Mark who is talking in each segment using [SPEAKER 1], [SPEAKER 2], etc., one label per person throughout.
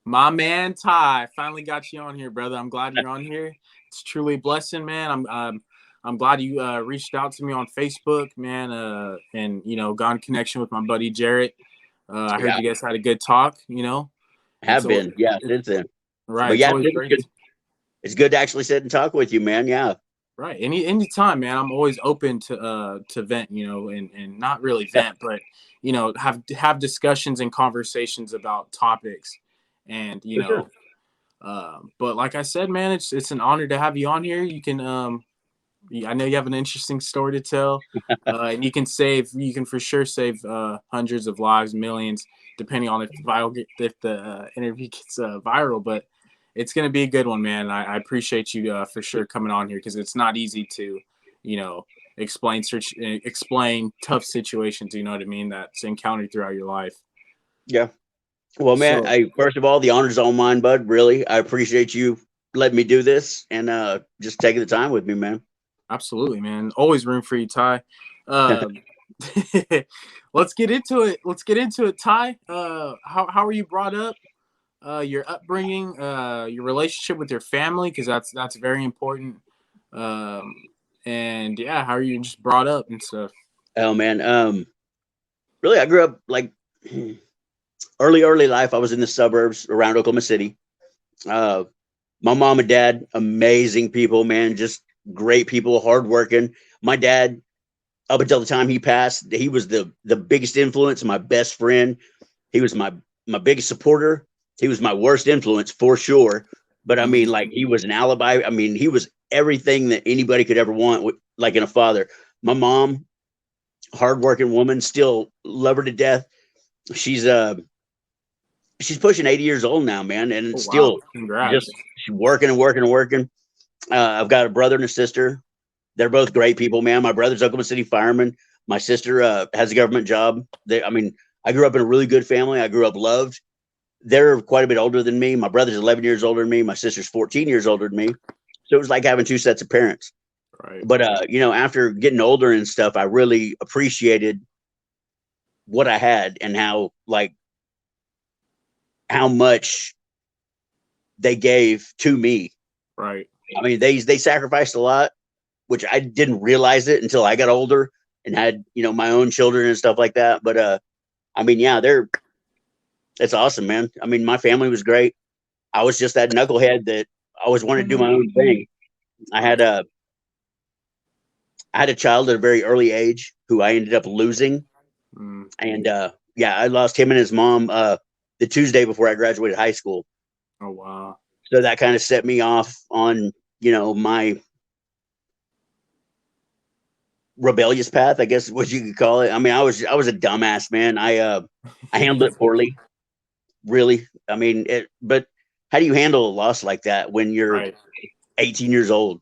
[SPEAKER 1] My man Ty, finally got you on here, brother. I'm glad you're on here. It's truly a blessing, man. I'm glad you reached out to me on Facebook, man, and got in connection with my buddy Jarrett. I heard
[SPEAKER 2] Yeah,
[SPEAKER 1] you guys had a good talk. It's
[SPEAKER 2] have been. Yeah,
[SPEAKER 1] it,
[SPEAKER 2] since then.
[SPEAKER 1] right.
[SPEAKER 2] But
[SPEAKER 1] It's
[SPEAKER 2] yeah,
[SPEAKER 1] always
[SPEAKER 2] it's
[SPEAKER 1] great.
[SPEAKER 2] good. It's good to actually sit and talk with you, man. Yeah.
[SPEAKER 1] Right. Any time, man. I'm always open to vent, and not really vent, but have discussions and conversations about topics, and
[SPEAKER 2] For sure.
[SPEAKER 1] but like I said, man, it's an honor to have you on here. You can I know you have an interesting story to tell, and you can for sure save hundreds of lives, millions, depending on if the interview gets viral. But it's gonna be a good one, man. I appreciate you for sure coming on here because it's not easy to, you know, explain tough situations. You know what I mean? That's encountered throughout your life.
[SPEAKER 2] Yeah. Well, man,
[SPEAKER 1] So
[SPEAKER 2] I first of all, the honor's all mine, bud. Really, I appreciate you letting me do this and just taking the time with me, man.
[SPEAKER 1] absolutely, man. Always room for you, Ty. Um, let's get into it. Let's get into it, Ty. How are you brought up? Your upbringing, your relationship with your family, because that's very important. Um, and yeah, how are you just brought up and stuff?
[SPEAKER 2] Oh man, really, I grew up like early life. I was in the suburbs around Oklahoma City. Uh, my mom and dad, amazing people, man, just great people, hardworking. My dad, up until the time he passed, he was the biggest influence, my best friend. He was my biggest supporter. He was my worst influence for sure. But I mean,
[SPEAKER 1] Mm,
[SPEAKER 2] like he was an alibi. I mean, he was everything that anybody could ever want, like in a father. My mom, hardworking woman, still love her to death. She's she's pushing 80 years old now, man, and
[SPEAKER 1] oh
[SPEAKER 2] it's
[SPEAKER 1] wow,
[SPEAKER 2] still just
[SPEAKER 1] congrats.
[SPEAKER 2] she's working and working and working. I've got a brother and a sister. They're both great people, man. My brother's Oklahoma City fireman. My sister has a government job. I mean, I grew up in a really good family. I grew up loved. They're quite a bit older than me. My brother's 11 years older than me. My sister's 14 years older than me. So it was like having two sets of parents.
[SPEAKER 1] Right,
[SPEAKER 2] But after getting older and stuff, I really appreciated what I had and how much they gave to me.
[SPEAKER 1] right.
[SPEAKER 2] I mean, they sacrificed a lot, which I didn't realize it until I got older and had my own children and stuff like that. But I mean, yeah, it's awesome, man. I mean, my family was great. I was just that knucklehead that always wanted to do my own thing. I had
[SPEAKER 1] Right.
[SPEAKER 2] a I had a child at a very early age who I ended up losing,
[SPEAKER 1] Mm,
[SPEAKER 2] and yeah, I lost him and his mom the Tuesday before I graduated high school.
[SPEAKER 1] oh wow.
[SPEAKER 2] So that kind of set me off on my rebellious path, I guess is what you could call it. I mean, I was a dumbass, man. I handled it poorly, really. I mean, but how do you handle a loss like that when you're
[SPEAKER 1] Right.
[SPEAKER 2] 18 years old?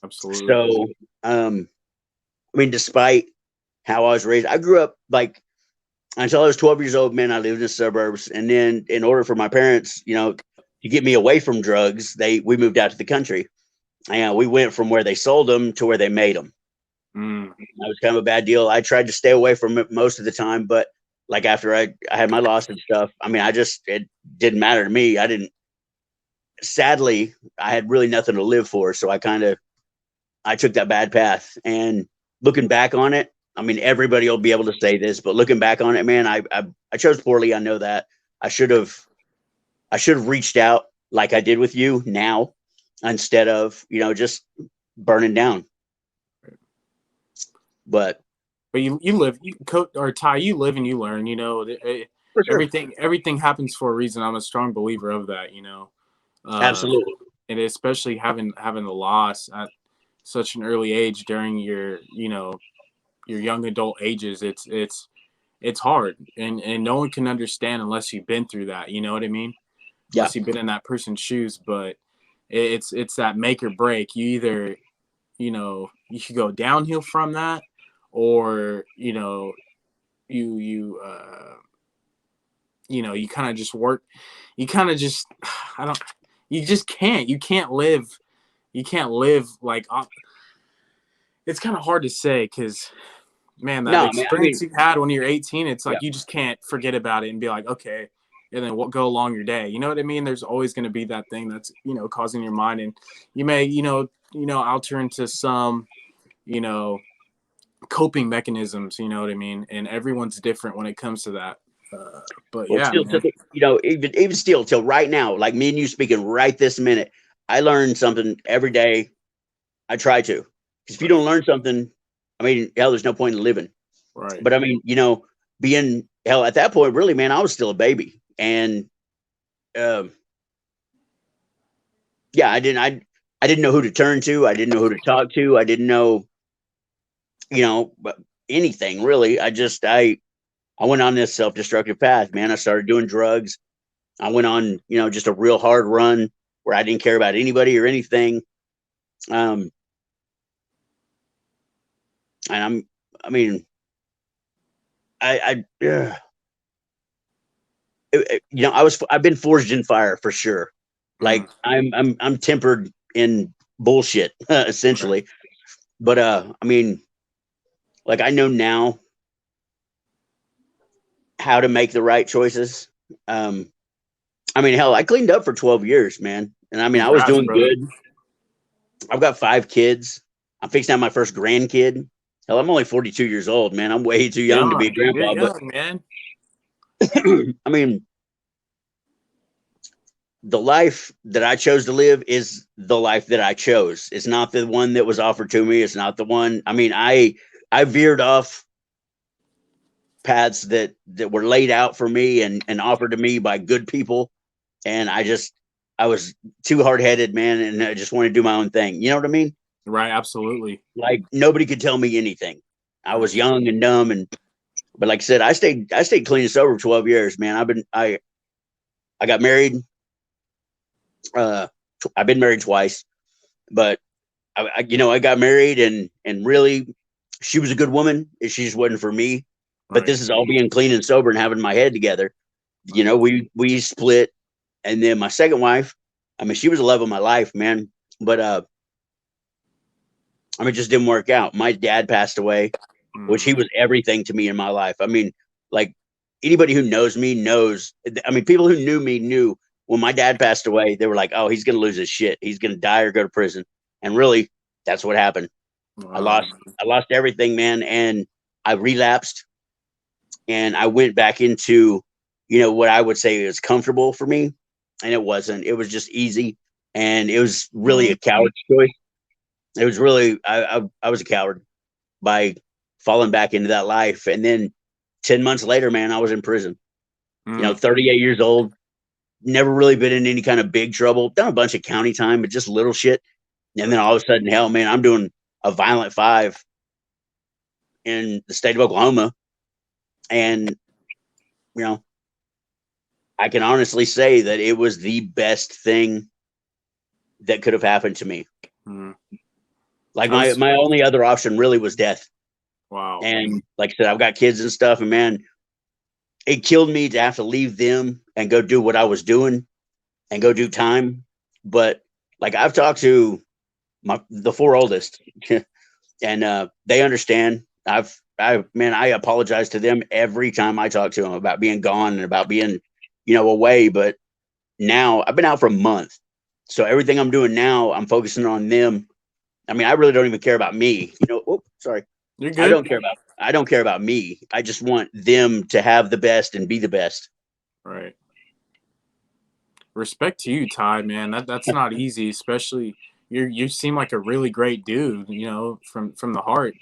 [SPEAKER 1] Absolutely.
[SPEAKER 2] So, I mean, despite how I was raised, I grew up like until I was 12 years old, man. I lived in the suburbs, and then in order for my parents, to get me away from drugs, we moved out to the country, and we went from where they sold them to where they made them.
[SPEAKER 1] Mm,
[SPEAKER 2] That was kind of a bad deal. I tried to stay away from it most of the time, but like after I had my loss and stuff, I mean, it didn't matter to me. I didn't. Sadly, I had really nothing to live for, so I took that bad path. And looking back on it, I mean, everybody will be able to say this, but looking back on it, man, I chose poorly. I know that I should have I should have reached out like I did with you now instead of just burning down. But
[SPEAKER 1] but you live, or Ty, you live and you learn.
[SPEAKER 2] for sure,
[SPEAKER 1] Everything happens for a reason. I'm a strong believer of that. Um,
[SPEAKER 2] absolutely,
[SPEAKER 1] and especially having the loss at such an early age during your young adult ages, it's hard, and no one can understand unless you've been through that. You know what I mean?
[SPEAKER 2] yeah,
[SPEAKER 1] Unless you've been in that person's shoes. But it's that make or break. You either you could go downhill from that, or you kind of just work. You kind of just I don't. You just can't. You can't live. You can't live like it's kind of hard to say because man, that
[SPEAKER 2] no, man. I
[SPEAKER 1] experience
[SPEAKER 2] mean,
[SPEAKER 1] you had when you're 18, it's
[SPEAKER 2] yeah,
[SPEAKER 1] like you just can't forget about it and be like, okay, and then go along your day. You know what I mean? There's always going to be that thing that's, causing your mind, and you may, alter into some, you know, coping mechanisms, you know what I mean? And everyone's different when it comes to that. But
[SPEAKER 2] Well,
[SPEAKER 1] yeah,
[SPEAKER 2] still,
[SPEAKER 1] man.
[SPEAKER 2] even still, till right now, like me and you speaking right this minute, I learn something every day. I try to, because if you
[SPEAKER 1] Right.
[SPEAKER 2] don't learn something, I mean, hell, there's no point in living.
[SPEAKER 1] Right.
[SPEAKER 2] But I mean, being hell at that point, really, man, I was still a baby, and um, yeah, I didn't know who to turn to. I didn't know who to talk to. I didn't know, anything really. I went on this self-destructive path, man. I started doing drugs. I went on, just a real hard run where I didn't care about anybody or anything. Um, and I mean, yeah, I've been forged in fire for sure.
[SPEAKER 1] Mm.
[SPEAKER 2] Like I'm tempered in bullshit,
[SPEAKER 1] Right.
[SPEAKER 2] essentially. But I mean, like I know now how to make the right choices. Um, I mean, hell, I cleaned up for 12 years, man. And I mean, I was
[SPEAKER 1] Congrats,
[SPEAKER 2] doing
[SPEAKER 1] brother.
[SPEAKER 2] good. I've got 5 kids. I'm fixing to have my first grandkid. Hell, I'm only 42 years old, man. I'm way too young to be a
[SPEAKER 1] Young. You're
[SPEAKER 2] grandpa. But
[SPEAKER 1] young, man.
[SPEAKER 2] I mean, the life that I chose to live is the life that I chose. It's not the one that was offered to me. It's not the one. I mean, I veered off paths that were laid out for me and offered to me by good people, and I was too hard headed, man, and I just wanted to do my own thing. You know what I mean?
[SPEAKER 1] Right. Absolutely.
[SPEAKER 2] Like nobody could tell me anything. I was
[SPEAKER 1] Right.
[SPEAKER 2] young and dumb, and but like I said, I stayed clean and sober for 12 years, man. I got married. Uh, I've been married twice, but I got married, and really, she was a good woman. She just wasn't for me. But
[SPEAKER 1] Right.
[SPEAKER 2] this is all being clean and sober and having my head together.
[SPEAKER 1] Right.
[SPEAKER 2] We split, and then my second wife, I mean, she was the love of my life, man. But I mean, it just didn't work out. My dad passed away, which
[SPEAKER 1] Mm.
[SPEAKER 2] he was everything to me in my life. I mean, like anybody who knows me knows. I mean, people who knew me knew when my dad passed away, they were like, "Oh, he's gonna lose his shit. He's gonna die or go to prison." And really, that's what happened. I
[SPEAKER 1] Wow.
[SPEAKER 2] lost I lost everything, man, and I relapsed, and I went back into, what I would say is comfortable for me, and it wasn't. It was just easy, and it was really a coward's choice. It was really I was a coward by falling back into that life, and then 10 months later, man, I was in prison.
[SPEAKER 1] Mm.
[SPEAKER 2] 38 years old, never really been in any kind of big trouble. Done a bunch of county time, but just little shit. And then
[SPEAKER 1] Right.
[SPEAKER 2] all of a sudden, hell, man, I'm doing a violent 5 in the state of Oklahoma, and you know, I can honestly say that it was the best thing that could have happened to me.
[SPEAKER 1] Mm.
[SPEAKER 2] Like
[SPEAKER 1] I was.
[SPEAKER 2] my only other option really was death.
[SPEAKER 1] Wow.
[SPEAKER 2] And like I said, I've got kids and stuff, and man, it killed me to have to leave them and go do what I was doing and go do time. But like I've talked to the 4 oldest, and they understand. I apologize to them every time I talk to them about being gone and about being, away. But now I've been out for a month, so everything I'm doing now, I'm focusing on them. I mean, I really don't even care about me. Oh, sorry.
[SPEAKER 1] You're good.
[SPEAKER 2] I don't care about me. I just want them to have the best and be the best.
[SPEAKER 1] Right. Respect to you, Ty, man. That's not easy, especially you seem like a really great dude, from the heart.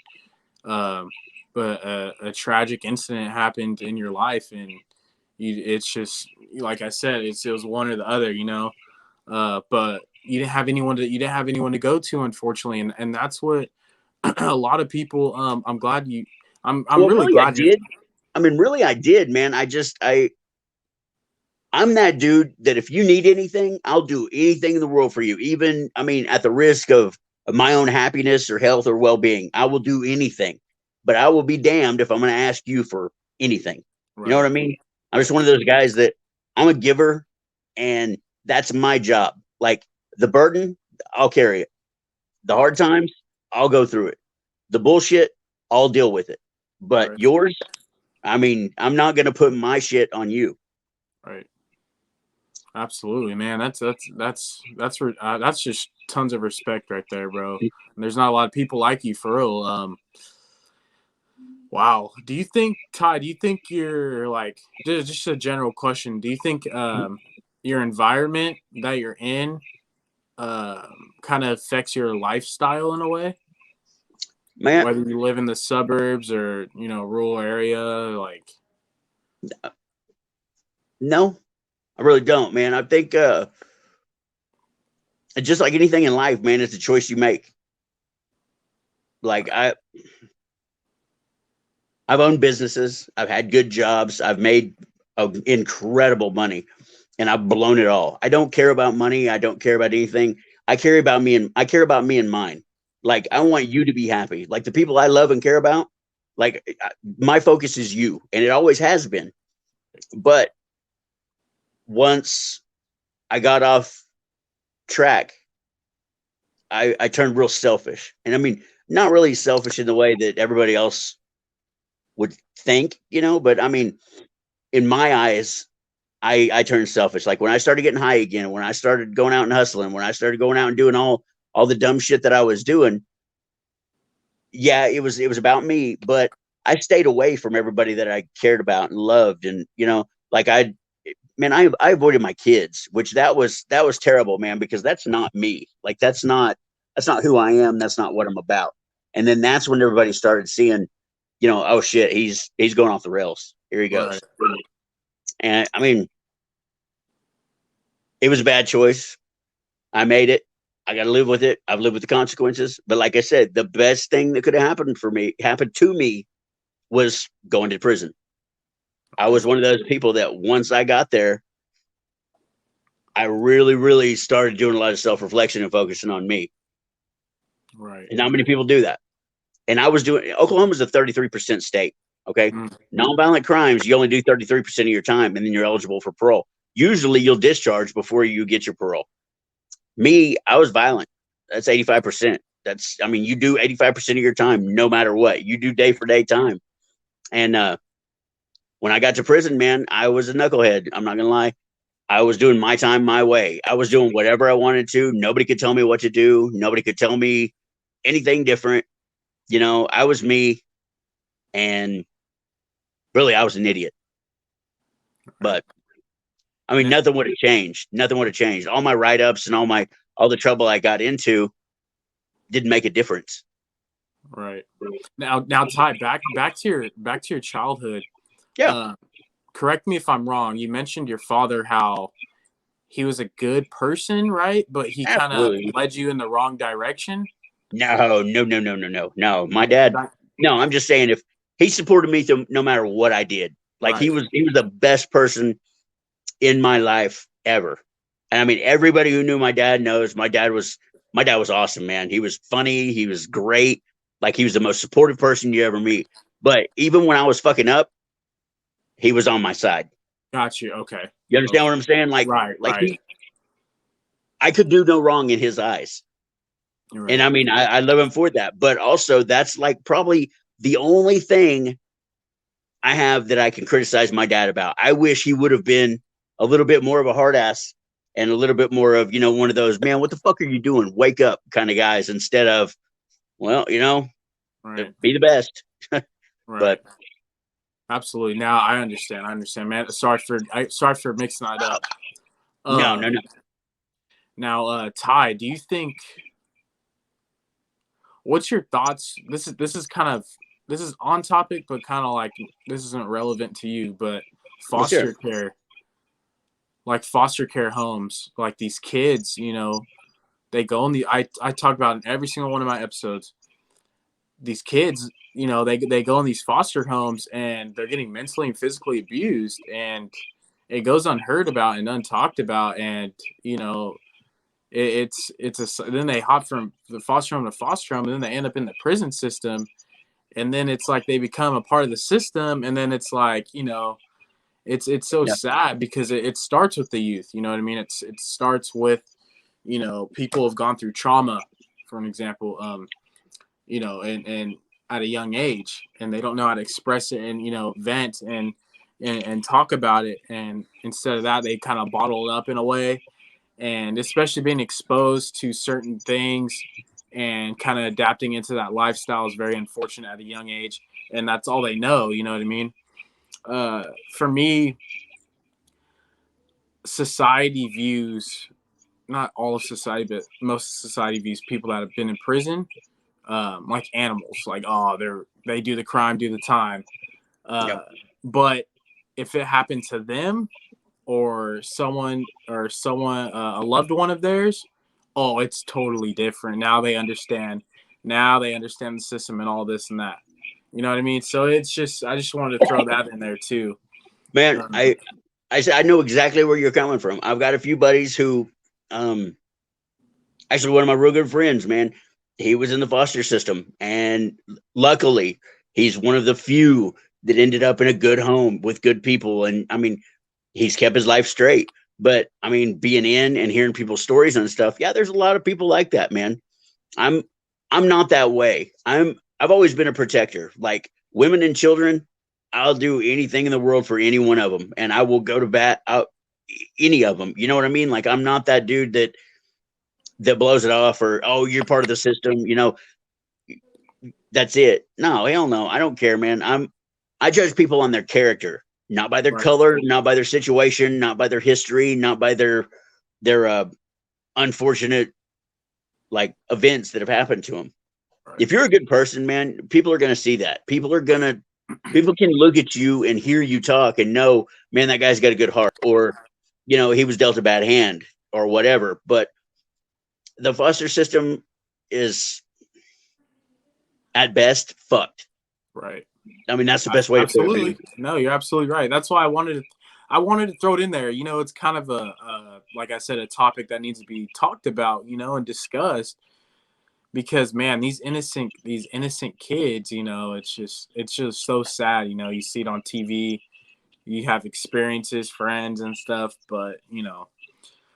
[SPEAKER 1] Um, but a tragic incident happened in your life, and it's just like I said, it was one or the other. But you didn't have anyone to go to, unfortunately, and that's what a lot of people. I'm glad you. I'm
[SPEAKER 2] Well,
[SPEAKER 1] really
[SPEAKER 2] really, I
[SPEAKER 1] glad you're.
[SPEAKER 2] did. I mean, really, I did, man. I'm that dude that if you need anything, I'll do anything in the world for you. Even, I mean, at the risk of my own happiness or health or well being, I will do anything. But I will be damned if I'm going to ask you for anything. You know what
[SPEAKER 1] Right.
[SPEAKER 2] I mean? I'm just
[SPEAKER 1] Right.
[SPEAKER 2] one of those guys that I'm a giver, and that's my job. Like the burden, I'll carry it. The
[SPEAKER 1] Right.
[SPEAKER 2] hard times, I'll go through it. The bullshit, I'll deal with it. But
[SPEAKER 1] Right.
[SPEAKER 2] yours, I mean, I'm not going to put my shit on you.
[SPEAKER 1] Right. Absolutely, man. That's just tons of respect right there, bro. And there's not a lot of people like you for real. Wow. Do you think, Ty? Do you think you're like just a general question? Do you think your environment that you're in kind of affects your lifestyle in a way?
[SPEAKER 2] Man,
[SPEAKER 1] Whether you live in the suburbs or rural area, like
[SPEAKER 2] no, I really don't, man. I think just like anything in life, man, it's a choice you make. Like I've owned businesses, I've had good jobs, I've made incredible money, and I've blown it all. I don't care about money. I don't care about anything. I care about me and mine. Like I want you to be happy. Like the people I love and care about. Like my focus is you, and it always has been. But once I got off track, I turned real selfish, and I mean not really selfish in the way that everybody else would think, but I mean in my eyes, I turned selfish. Like when I started getting high again, when I started going out and hustling, when I started going out and doing all the dumb shit that I was doing, yeah, it was about me, but I stayed away from everybody that I cared about and loved, and like I avoided my kids, which that was terrible, man, because that's not me. Like that's not who I am. That's not what I'm about. And then that's when everybody started seeing, oh shit, he's going off the rails. Here he
[SPEAKER 1] right,
[SPEAKER 2] goes. And I mean, it was a bad choice. I made it. I got to live with it. I've lived with the consequences. But like I said, the best thing that could have happened to me, was going to prison. I was one of those people that once I got there, I really, really started doing a lot of self reflection and focusing on me.
[SPEAKER 1] right.
[SPEAKER 2] And not many people do that. And Oklahoma's a 33% state. Okay.
[SPEAKER 1] Mm,
[SPEAKER 2] Nonviolent crimes, you only do 33% of your time, and then you're eligible for parole. Usually you'll discharge before you get your parole. Me, I was violent. That's 85%. I mean, you do 85% of your time, no matter what. You do day for day time. And when I got to prison, man, I was a knucklehead. I'm not going to lie. I was doing my time my way. I was doing whatever I wanted to. Nobody could tell me what to do. Nobody could tell me anything different. I was me. And really, I was an idiot.
[SPEAKER 1] right.
[SPEAKER 2] But I mean,
[SPEAKER 1] Now,
[SPEAKER 2] nothing would have changed. Nothing would have changed. All my write ups and all the trouble I got into didn't make a difference.
[SPEAKER 1] right. Now, Ty, back to your childhood.
[SPEAKER 2] Yeah,
[SPEAKER 1] Uh, Correct me if I'm wrong. You mentioned your father, how he was a good person, right? But he kind of
[SPEAKER 2] absolutely.
[SPEAKER 1] led you in the wrong direction.
[SPEAKER 2] No, no, no, no, no, no, no. My dad.
[SPEAKER 1] That-
[SPEAKER 2] No, I'm just saying if he supported me no matter what I did. Like
[SPEAKER 1] right.
[SPEAKER 2] he was the best person in my life ever. And I mean, everybody who knew my dad knows my dad was awesome, man. He was funny. He was great. Like he was the most supportive person you ever meet. But even when I was fucking up, he was on my side.
[SPEAKER 1] Got you. Okay.
[SPEAKER 2] You understand
[SPEAKER 1] Okay.
[SPEAKER 2] what I'm saying?
[SPEAKER 1] Right.
[SPEAKER 2] Like
[SPEAKER 1] Right.
[SPEAKER 2] I could do no wrong in his eyes.
[SPEAKER 1] You're
[SPEAKER 2] And
[SPEAKER 1] right.
[SPEAKER 2] I mean, I love him for that. But also, that's like probably the only thing I have that I can criticize my dad about. I wish he would have been a little bit more of a hard ass and a little bit more of, one of those, man, what the fuck are you doing? Wake up kind of guys instead of, well,
[SPEAKER 1] Right.
[SPEAKER 2] be the best.
[SPEAKER 1] Right.
[SPEAKER 2] But
[SPEAKER 1] Absolutely. Now I understand. I understand, man. Sorry for mixing that up.
[SPEAKER 2] no, no,
[SPEAKER 1] Um.
[SPEAKER 2] no.
[SPEAKER 1] Now, Ty, do you think? What's your thoughts? This is on topic, but kind of like this isn't relevant to you. But
[SPEAKER 2] Well, sure.
[SPEAKER 1] foster care, like foster care homes, like these kids, they go in the. I talk about in every single one of my episodes. These kids, they go in these foster homes and they're getting mentally and physically abused, and it goes unheard about and untalked about, and then they hop from the foster home to foster home, and then they end up in the prison system, and then it's like they become a part of the system, and then it's like it's so
[SPEAKER 2] Yeah.
[SPEAKER 1] sad because it starts with the youth. You know what I mean? It starts with people have gone through trauma, for an example, and at a young age, and they don't know how to express it and vent, and and talk about it. And instead of that, they kind of bottle it up in a way. And especially being exposed to certain things and kind of adapting into that lifestyle is very unfortunate at a young age. And that's all they know. You know what I mean? For me, society views, not all of society, but most of society views people that have been in prison like animals. Like, oh, they do the crime, do the time.
[SPEAKER 2] Yep.
[SPEAKER 1] But if it happened to them or someone a loved one of theirs, oh, it's totally different. Now they understand. Now they understand the system and all this and that. You know what I mean? So it's just I just wanted to throw that in there too.
[SPEAKER 2] Man,
[SPEAKER 1] Um,
[SPEAKER 2] I know exactly where you're coming from. I've got a few buddies who, um, actually one of my real good friends, man, he was in the foster system, and luckily he's one of the few that ended up in a good home with good people. And I mean, he's kept his life straight. But I mean, being in and hearing people's stories and stuff, yeah, there's a lot of people like that, man. I'm I'm not that way. I've always been a protector. Like women and children, I'll do anything in the world for any one of them, and I will go to bat out any of them. You know what I mean? Like I'm not that dude that blows it off, or oh, you're part of the system. You know, that's it. No, hell no. I don't care, man. I judge people on their character, not by their
[SPEAKER 1] right,
[SPEAKER 2] color, not by their situation, not by their history, not by their unfortunate like events that have happened to them.
[SPEAKER 1] right,
[SPEAKER 2] If you're a good person, man, people are going to see that. People can look at you and hear you talk and know, man, that guy's got a good heart, or you know, he was dealt a bad hand or whatever. But the foster system is at best fucked.
[SPEAKER 1] right.
[SPEAKER 2] I mean, that's the best way to put it, man.
[SPEAKER 1] Absolutely. No, you're absolutely right. That's why I wanted to throw it in there. You know, it's kind of like I said, a topic that needs to be talked about, you know, and discussed because man, these innocent kids, you know, it's just so sad, you know, you see it on TV, you have experiences, friends and stuff, but you know,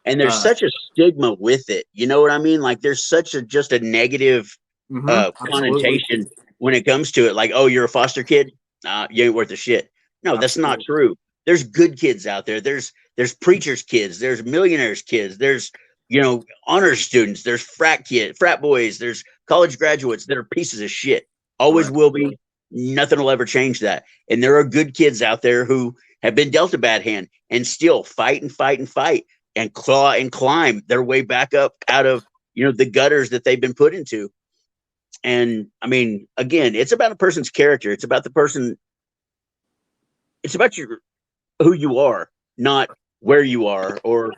[SPEAKER 2] And there's
[SPEAKER 1] uh
[SPEAKER 2] such a stigma with it. You know what I mean? Like there's such a just a negative
[SPEAKER 1] absolutely.
[SPEAKER 2] connotation when it comes to it. Like, oh, you're a foster kid, you ain't worth a shit. No, that's not
[SPEAKER 1] Absolutely.
[SPEAKER 2] true. There's good kids out there. There's preachers' kids. There's millionaires' kids. There's honor students. There's frat boys. There's college graduates that are pieces of shit. Always
[SPEAKER 1] Right.
[SPEAKER 2] will be. Nothing will ever change that. And there are good kids out there who have been dealt a bad hand and still fight and fight and fight and claw and climb their way back up out of the gutters that they've been put into. And I mean, again, it's about a person's character. It's about the person. It's about who you are, not where you are or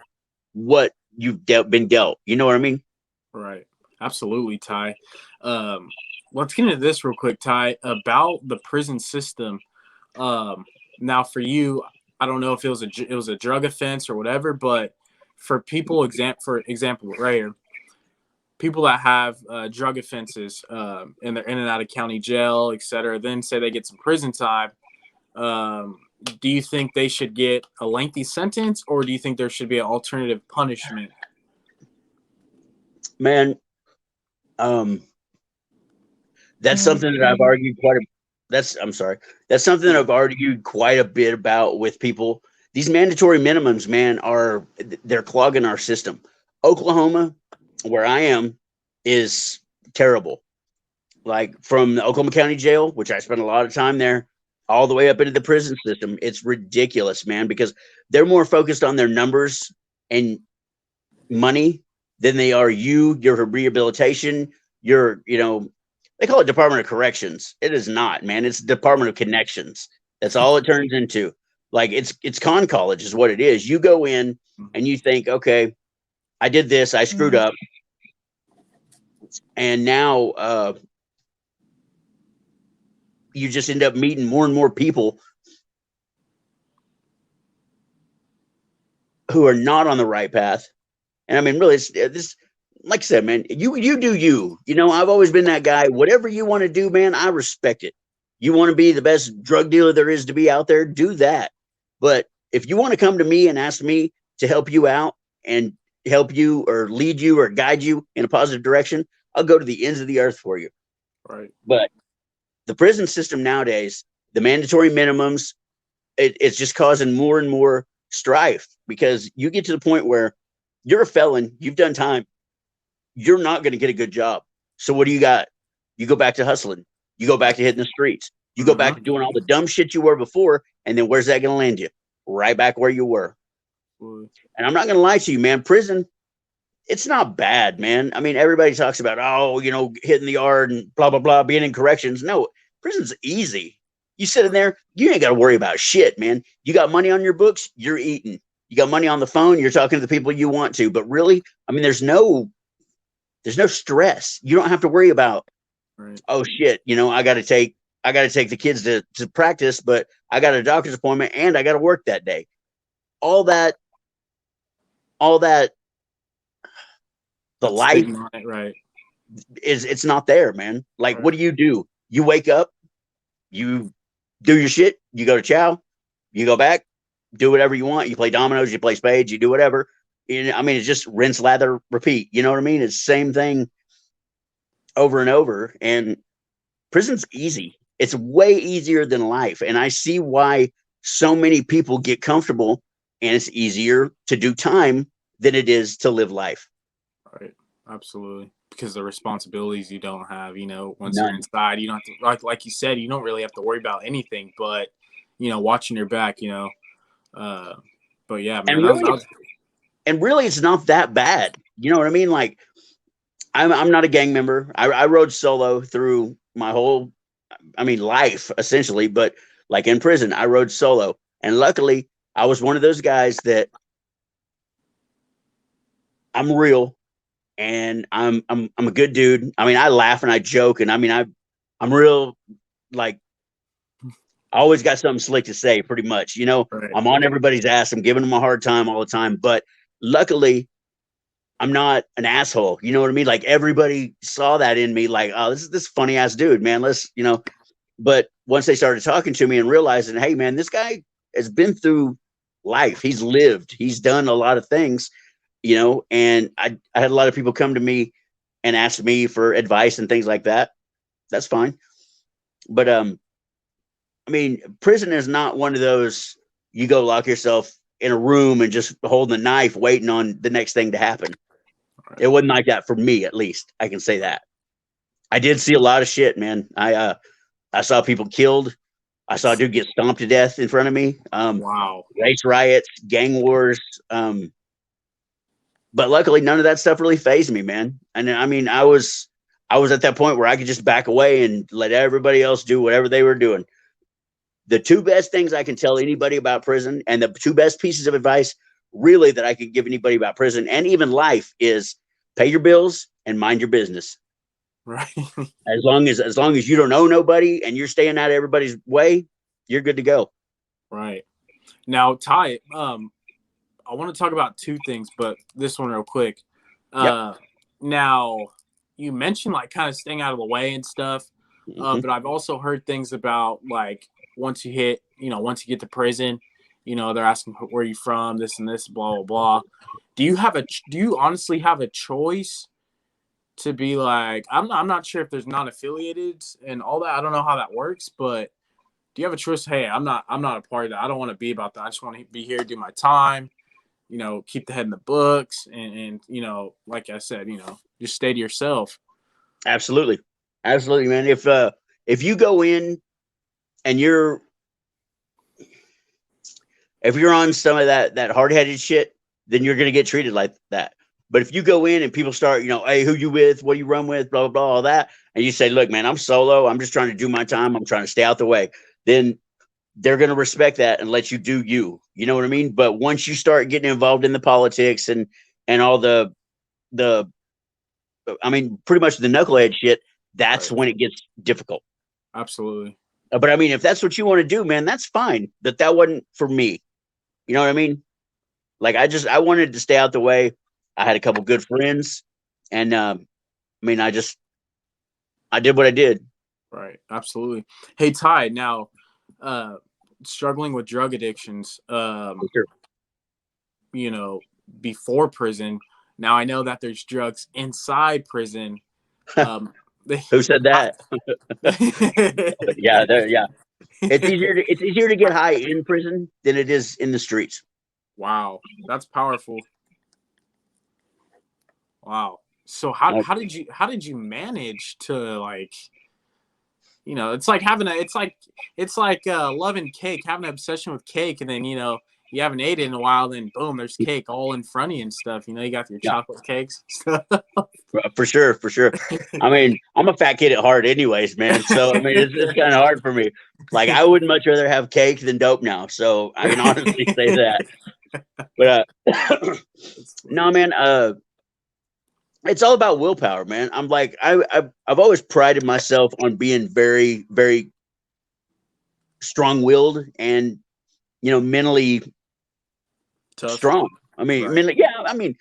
[SPEAKER 2] what you've been dealt. You know what I mean?
[SPEAKER 1] Right. Absolutely, Ty. Um, let's get into this real quick, Ty, about the prison system. Um, now, for you, I don't know if it was a drug offense or whatever, but for people, for example, right here, people that have drug offenses and they're in and out of county jail, et cetera, then say they get some prison time. Um, do you think they should get a lengthy sentence, or do you think there should be an alternative punishment?
[SPEAKER 2] Man, um, that's something that I've argued quite a that's I'm sorry. That's something that I've argued quite a bit about with people. These mandatory minimums, man, they're clogging our system. Oklahoma, where I am, is terrible. Like from the Oklahoma County Jail, which I spent a lot of time there, all the way up into the prison system. It's ridiculous, man, because they're more focused on their numbers and money than they are your rehabilitation, they call it Department of Corrections. It is not, man. It's Department of Connections. That's all it turns into. Like it's con college is what it is. You go in and you think, okay, I did this, I screwed up, and now you just end up meeting more and more people who are not on the right path. And I mean, really, it's this. Like I said, man, you do you. You know, I've always been that guy. Whatever you want to do, man, I respect it. You want to be the best drug dealer there is to be out there, do that. But if you want to come to me and ask me to help you out and help you or lead you or guide you in a positive direction, I'll go to the ends of the earth for you.
[SPEAKER 1] Right.
[SPEAKER 2] But the prison system nowadays, the mandatory minimums, it's just causing more and more strife, because you get to the point where you're a felon, you've done time, you're not going to get a good job. So what do you got? You go back to hustling. You go back to hitting the streets. You go back to doing all the dumb shit you were before. And then where's that going to land you? Right back where you were. And I'm not going to lie to you, man. Prison, it's not bad, man. I mean, everybody talks about, oh, you know, hitting the yard and blah, blah, blah, being in corrections. No, prison's easy. You sit in there, you ain't got to worry about shit, man. You got money on your books, you're eating. You got money on the phone, you're talking to the people you want to. But really, I mean, there's no stress. You don't have to worry about, oh shit, you know, I got to take the kids to practice, but I got a doctor's appointment and I got to work that day. All that, the life,
[SPEAKER 1] right,
[SPEAKER 2] it's not there, man. Like, what do? You wake up, you do your shit, you go to chow, you go back, do whatever you want. You play dominoes, you play spades, you do whatever. I mean, it's just rinse, lather, repeat. You know what I mean? It's the same thing over and over. And prison's easy. It's way easier than life. And I see why so many people get comfortable, and it's easier to do time than it is to live life.
[SPEAKER 1] Right. Absolutely. Because the responsibilities you don't have, you know, once you're inside, you don't have to, like you said, you don't really have to worry about anything but, you know, watching your back, you know. But yeah, man.
[SPEAKER 2] And really, it's not that bad. You know what I mean? Like, I'm not a gang member. I rode solo through my whole, life, essentially. But like in prison, I rode solo. And luckily, I was one of those guys that I'm real. And I'm a good dude. I mean, I laugh and I joke, and I'm real, like, I always got something slick to say, pretty much. You know, I'm on everybody's ass. I'm giving them a hard time all the time. But luckily, I'm not an asshole. You know what I mean? Like, everybody saw that in me, like, oh, this is this funny ass dude, man. Let's, you know. But once they started talking to me and realizing, hey, man, this guy has been through life. He's lived. He's done a lot of things. You know, and I had a lot of people come to me and ask me for advice and things like that. That's fine. But, prison is not one of those, you go lock yourself in a room and just holding a knife waiting on the next thing to happen. It wasn't like that for me, at least. I can say that. I did see a lot of shit, man. I saw people killed. I saw a dude get stomped to death in front of me.
[SPEAKER 1] Wow.
[SPEAKER 2] Race riots, gang wars, but luckily, none of that stuff really fazed me, man. And I mean, I was at that point where I could just back away and let everybody else do whatever they were doing. The two best things I can tell anybody about prison, and the two best pieces of advice really that I could give anybody about prison and even life, is pay your bills and mind your business.
[SPEAKER 1] Right.
[SPEAKER 2] As long as you don't owe nobody and you're staying out of everybody's way, you're good to go.
[SPEAKER 1] Right. Now, Ty, I want to talk about two things, but this one real quick. Now, you mentioned like kind of staying out of the way and stuff, but I've also heard things about like once you get to prison, you know, they're asking where you from, this and this, blah blah blah. Do you honestly have a choice to be like, I'm not sure if there's non-affiliated and all that. I don't know how that works, but do you have a choice? Hey, I'm not a part of that. I don't want to be about that. I just want to be here, do my time. You know, keep the head in the books, and you know, like I said, you know, just stay to yourself.
[SPEAKER 2] Absolutely, man. If you go in and if you're on some of that hard-headed shit, then you're gonna get treated like that. But if you go in and people start, you know, hey, who you with, what you run with, blah blah blah, all that, and you say, look, man, I'm solo. I'm just trying to do my time. I'm trying to stay out the way. Then they're going to respect that and let you do you. You know what I mean? But once you start getting involved in the politics and all the pretty much the knucklehead shit, that's when it gets difficult.
[SPEAKER 1] Absolutely.
[SPEAKER 2] But I mean, if that's what you want to do, man, that's fine. But that wasn't for me. You know what I mean? Like, I wanted to stay out the way. I had a couple good friends, and I did what I did.
[SPEAKER 1] Right. Absolutely. Hey, Ty, now, struggling with drug addictions,
[SPEAKER 2] Sure.
[SPEAKER 1] you know, before prison. Now I know that there's drugs inside prison.
[SPEAKER 2] Who said that? Yeah. It's easier to get high in prison than it is in the streets.
[SPEAKER 1] Wow, that's powerful. Wow. So how did you manage to like, it's like having a it's like loving cake, having an obsession with cake, and then you haven't ate it in a while, then boom, there's cake all in front of you and stuff. You got your
[SPEAKER 2] Yeah,
[SPEAKER 1] chocolate cakes and stuff.
[SPEAKER 2] for sure, for sure. I mean, I'm a fat kid at heart, anyways, man. So I mean, it's kind of hard for me. Like, I would much rather have cake than dope now. So I can honestly say that. But
[SPEAKER 1] That's
[SPEAKER 2] no,
[SPEAKER 1] funny.
[SPEAKER 2] man. It's all about willpower, man. I'm like, I've always prided myself on being very, very strong willed and mentally
[SPEAKER 1] Tough.
[SPEAKER 2] strong. I mean,
[SPEAKER 1] Right.
[SPEAKER 2] mentally, yeah. I mean,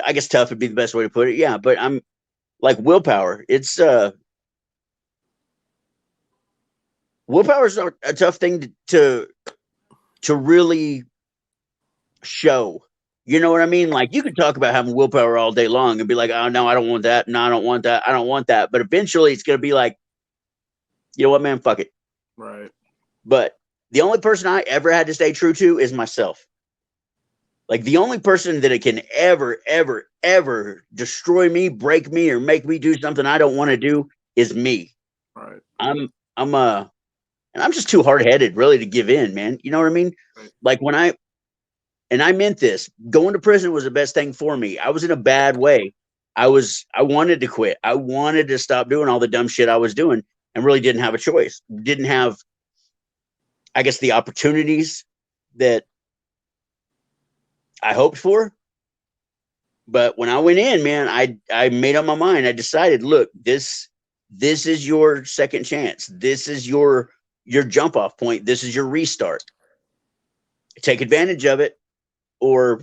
[SPEAKER 2] I guess tough would be the best way to put it. Yeah, but I'm like willpower. It's willpower is a tough thing to really show. You know what I mean? Like, you could talk about having willpower all day long and be like, oh no, I don't want that. No, I don't want that. I don't want that. But eventually, it's gonna be like, you know what, man, fuck it.
[SPEAKER 1] Right.
[SPEAKER 2] But the only person I ever had to stay true to is myself. Like, the only person that it can ever, ever, ever destroy me, break me, or make me do something I don't want to do is me.
[SPEAKER 1] Right.
[SPEAKER 2] I'm and I'm just too hard headed really to give in, man. You know what I mean?
[SPEAKER 1] Right.
[SPEAKER 2] Like, and I meant this, going to prison was the best thing for me. I was in a bad way. I wanted to quit. I wanted to stop doing all the dumb shit I was doing and really didn't have a choice. Didn't have, I guess, the opportunities that I hoped for. But when I went in, man, I made up my mind. I decided, look, this is your second chance. This is your jump off point. This is your restart. Take advantage of it or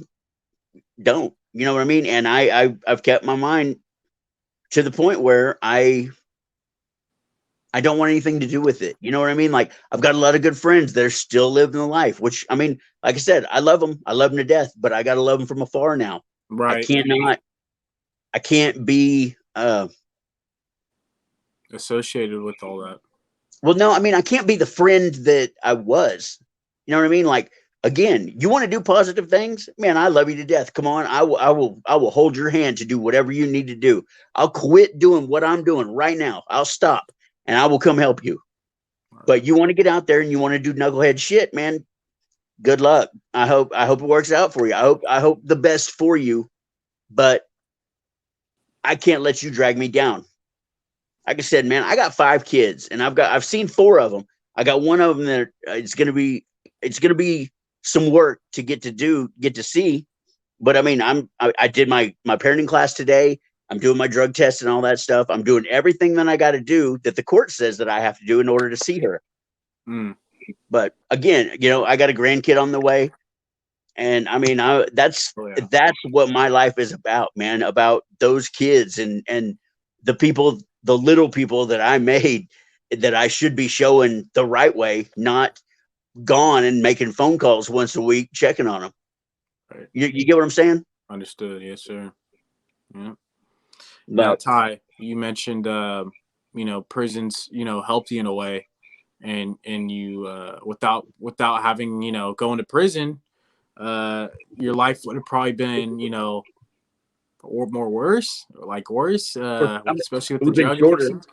[SPEAKER 2] don't. You know what I mean? And I've kept my mind to the point where I don't want anything to do with it. You know what I mean? Like, I've got a lot of good friends that are still living the life, which, I mean, like I said, I love them. I love them to death, but I got to love them from afar now. I
[SPEAKER 1] Right.
[SPEAKER 2] cannot, I can't be,
[SPEAKER 1] Associated with all that.
[SPEAKER 2] well, no, I mean, I can't be the friend that I was. You know what I mean? Like, again, you want to do positive things, man. I love you to death. Come on, I will hold your hand to do whatever you need to do. I'll quit doing what I'm doing right now. I'll stop, and I will come help you. But you want to get out there and you want to do knucklehead shit, man. Good luck. I hope it works out for you. I hope the best for you. But I can't let you drag me down. Like I said, man, I got 5 kids, and I've seen 4 of them. I got one of them that it's gonna be some work to get to see. But I mean, I did my parenting class today. I'm doing my drug test and all that stuff. I'm doing everything that I got to do that the court says that I have to do in order to see her.
[SPEAKER 1] Mm.
[SPEAKER 2] But again, I got a grandkid on the way, and I mean,
[SPEAKER 1] Oh yeah.
[SPEAKER 2] that's what my life is about, man. About those kids and the people, the little people that I made, that I should be showing the right way, not gone and making phone calls once a week, checking on them.
[SPEAKER 1] Right.
[SPEAKER 2] You get what I'm saying?
[SPEAKER 1] Understood. Yes, sir. Yeah. Now,
[SPEAKER 2] But
[SPEAKER 1] Ty, you mentioned prisons, helped you in a way, and you without having going to prison, your life would have probably been or more worse, like worse,
[SPEAKER 2] I mean,
[SPEAKER 1] especially with
[SPEAKER 2] it
[SPEAKER 1] the
[SPEAKER 2] would have been
[SPEAKER 1] drug
[SPEAKER 2] shorter.
[SPEAKER 1] addiction.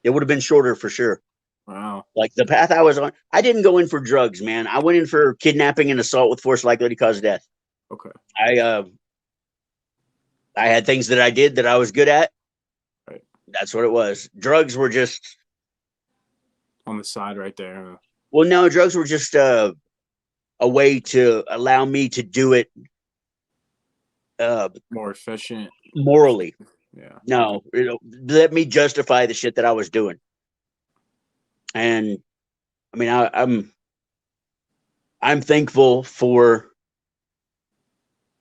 [SPEAKER 2] It would have been shorter for sure.
[SPEAKER 1] Wow.
[SPEAKER 2] Like, the path I was on, I didn't go in for drugs, man. I went in for kidnapping and assault with force likely to cause death.
[SPEAKER 1] Okay.
[SPEAKER 2] I uh, I had things that I did that I was good at.
[SPEAKER 1] Right.
[SPEAKER 2] That's what it was. Drugs were just,
[SPEAKER 1] On the side, right there.
[SPEAKER 2] well, no, drugs were just a way to allow me to do it uh,
[SPEAKER 1] More efficient.
[SPEAKER 2] morally.
[SPEAKER 1] Yeah. Okay.
[SPEAKER 2] No, let me justify the shit that I was doing. And I mean, I'm thankful for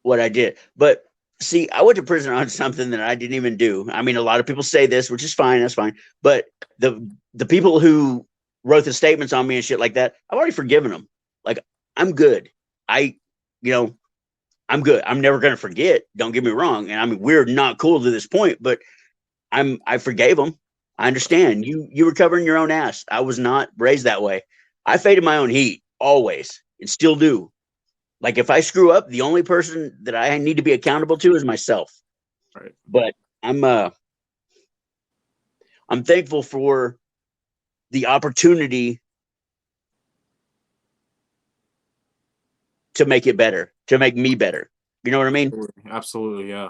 [SPEAKER 2] what I did. But see, I went to prison on something that I didn't even do. I mean, a lot of people say this, which is fine, that's fine. But the people who wrote the statements on me and shit like that, I've already forgiven them. Like, I'm good. I, you know, I'm good. I'm never gonna forget. Don't get me wrong. And I mean, we're not cool to this point, but I forgave them. I understand. You were covering your own ass. I was not raised that way. I faded my own heat always and still do. Like if I screw up, the only person that I need to be accountable to is myself.
[SPEAKER 1] Right.
[SPEAKER 2] But I'm thankful for the opportunity to make it better, to make me better. You know what I mean?
[SPEAKER 1] Absolutely. Absolutely, yeah.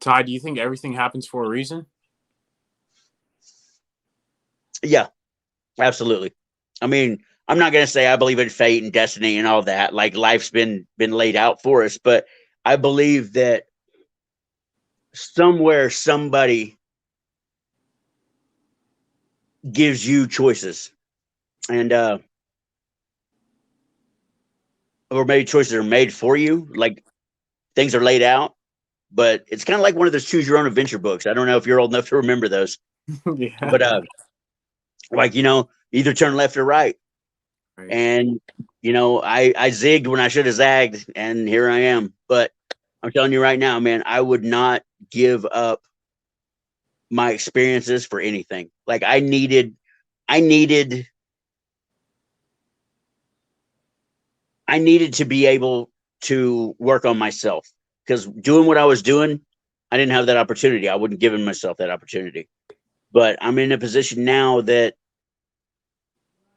[SPEAKER 1] Ty, do you think everything happens for a reason?
[SPEAKER 2] Yeah, absolutely. I mean, I'm not going to say I believe in fate and destiny and all that. Like life's been laid out for us, but I believe that somewhere somebody gives you choices, and or maybe choices are made for you. Like things are laid out, but it's kind of like one of those choose your own adventure books. I don't know if you're old enough to remember those,
[SPEAKER 1] Yeah.
[SPEAKER 2] but like either turn left or right.
[SPEAKER 1] Right.
[SPEAKER 2] And I zigged when I should have zagged, and here I am. But I'm telling you right now, man, I would not give up my experiences for anything. Like I needed I needed to be able to work on myself, because doing what I was doing, I didn't have that opportunity. I wouldn't give myself that opportunity. But I'm in a position now that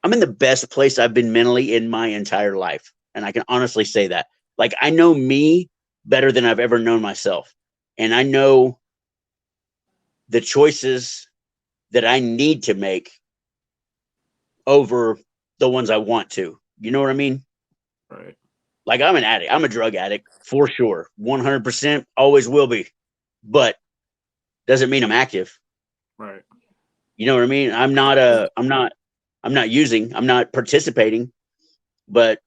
[SPEAKER 2] I'm in the best place I've been mentally in my entire life. And I can honestly say that. Like, I know me better than I've ever known myself. And I know the choices that I need to make over the ones I want to. You know what I mean?
[SPEAKER 1] Right.
[SPEAKER 2] Like, I'm an addict. I'm a drug addict for sure. 100% always will be. But doesn't mean I'm active.
[SPEAKER 1] Right.
[SPEAKER 2] You know what I mean? I'm not using, I'm not participating, but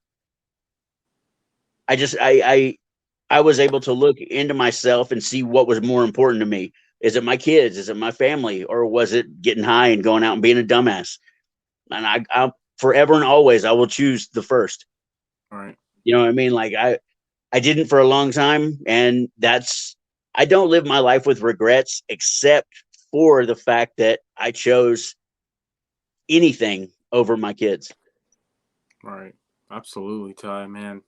[SPEAKER 2] I just I was able to look into myself and see what was more important to me. Is it my kids? Is it my family? Or was it getting high and going out and being a dumbass? And I forever and always, I will choose the first.
[SPEAKER 1] Right.
[SPEAKER 2] You know what I mean? Like I didn't for a long time. And I don't live my life with regrets, except for the fact that I chose anything over my kids.
[SPEAKER 1] Right. Absolutely, Ty, man.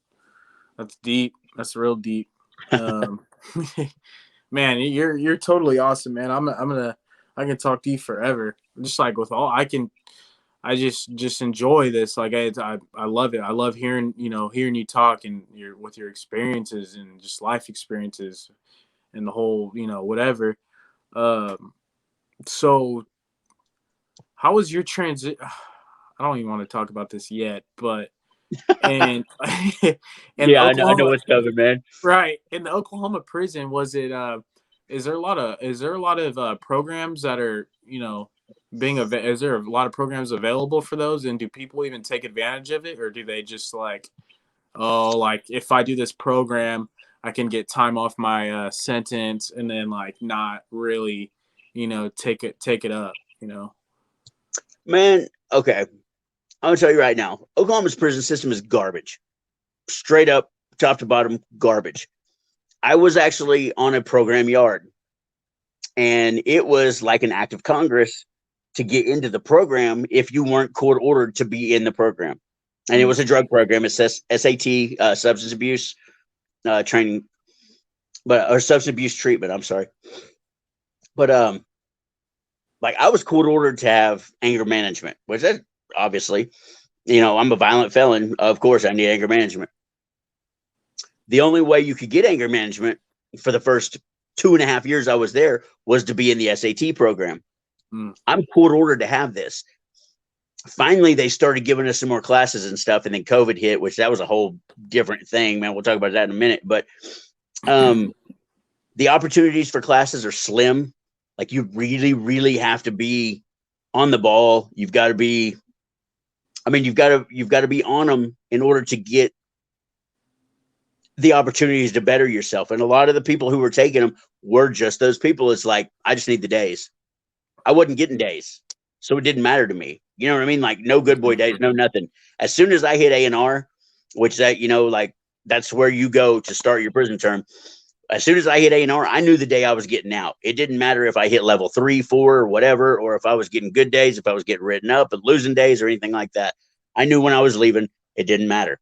[SPEAKER 1] That's deep. That's real deep. Um, man, you're totally awesome, man. I can talk to you forever. Just like with all I just enjoy this. Like I love it. I love hearing you talk and your experiences and just life experiences and the whole whatever. Um, so how was your transit? I don't even want to talk about this yet, but and and
[SPEAKER 2] Yeah, I know
[SPEAKER 1] Oklahoma.
[SPEAKER 2] what's coming, man.
[SPEAKER 1] Right. In the Oklahoma prison, was it is there a lot of programs that are, is there a lot of programs available for those, and do people even take advantage of it, or do they just like, oh, like if I do this program, I can get time off my sentence and then like not really, take it up,
[SPEAKER 2] Man, okay. I'm gonna tell you right now, Oklahoma's prison system is garbage. Straight up, top to bottom, garbage. I was actually on a program yard, and it was like an act of Congress to get into the program if you weren't court ordered to be in the program. And it
[SPEAKER 1] Mm,
[SPEAKER 2] was a drug program. It says SAT, substance abuse training, or substance abuse treatment. I'm sorry, but like I was court ordered to have anger management, which is obviously, I'm a violent felon. Of course, I need anger management. The only way you could get anger management for the first 2.5 years I was there was to be in the SAT program.
[SPEAKER 1] mm,
[SPEAKER 2] I'm court ordered to have this. Finally, they started giving us some more classes and stuff, and then COVID hit, which that was a whole different thing, man. We'll talk about that in a minute. But um, the opportunities for classes are slim. Like you really, really have to be on the ball. You've got to be. I mean, you've got to be on them in order to get the opportunities to better yourself. And a lot of the people who were taking them were just those people. It's like, I just need the days. I wasn't getting days, so it didn't matter to me. You know what I mean? Like no good boy days, no nothing. As soon as I hit A&R, which like that's where you go to start your prison term. As soon as I hit A&R, I knew the day I was getting out. It didn't matter if I hit level 3, 4, or whatever, or if I was getting good days, if I was getting written up and losing days or anything like that. I knew when I was leaving, it didn't matter.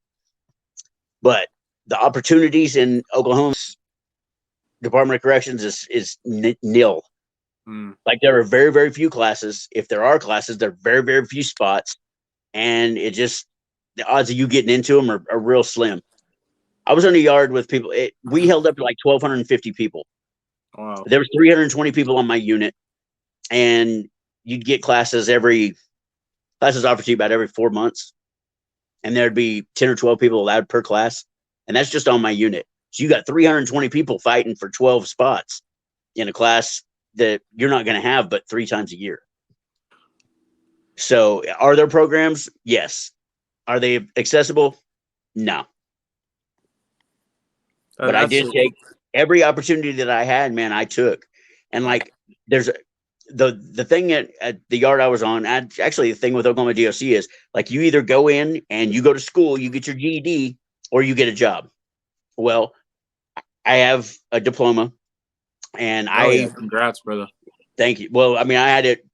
[SPEAKER 2] But the opportunities in Oklahoma's Department of Corrections is nil.
[SPEAKER 1] Mm.
[SPEAKER 2] Like there are very, very few classes. If there are classes, there are very, very few spots. And it just, the odds of you getting into them are real slim. I was in a yard with people. We held up to like 1,250 people.
[SPEAKER 1] Wow.
[SPEAKER 2] There was 320 people on my unit, and you'd get classes offered to you about every 4 months, and there'd be 10 or 12 people allowed per class, and that's just on my unit. So you got 320 people fighting for 12 spots in a class that you're not going to have but 3 times a year. So are there programs? Yes. Are they accessible? No. But I
[SPEAKER 1] That's
[SPEAKER 2] did take every opportunity that I had, man, I took. And like there's the thing at the yard I was on, actually the thing with Oklahoma DOC is like you either go in and you go to school, you get your GED, or you get a job. Well, I have a diploma, and
[SPEAKER 1] oh yeah,
[SPEAKER 2] I
[SPEAKER 1] congrats, brother.
[SPEAKER 2] thank you. Well, I mean, I had it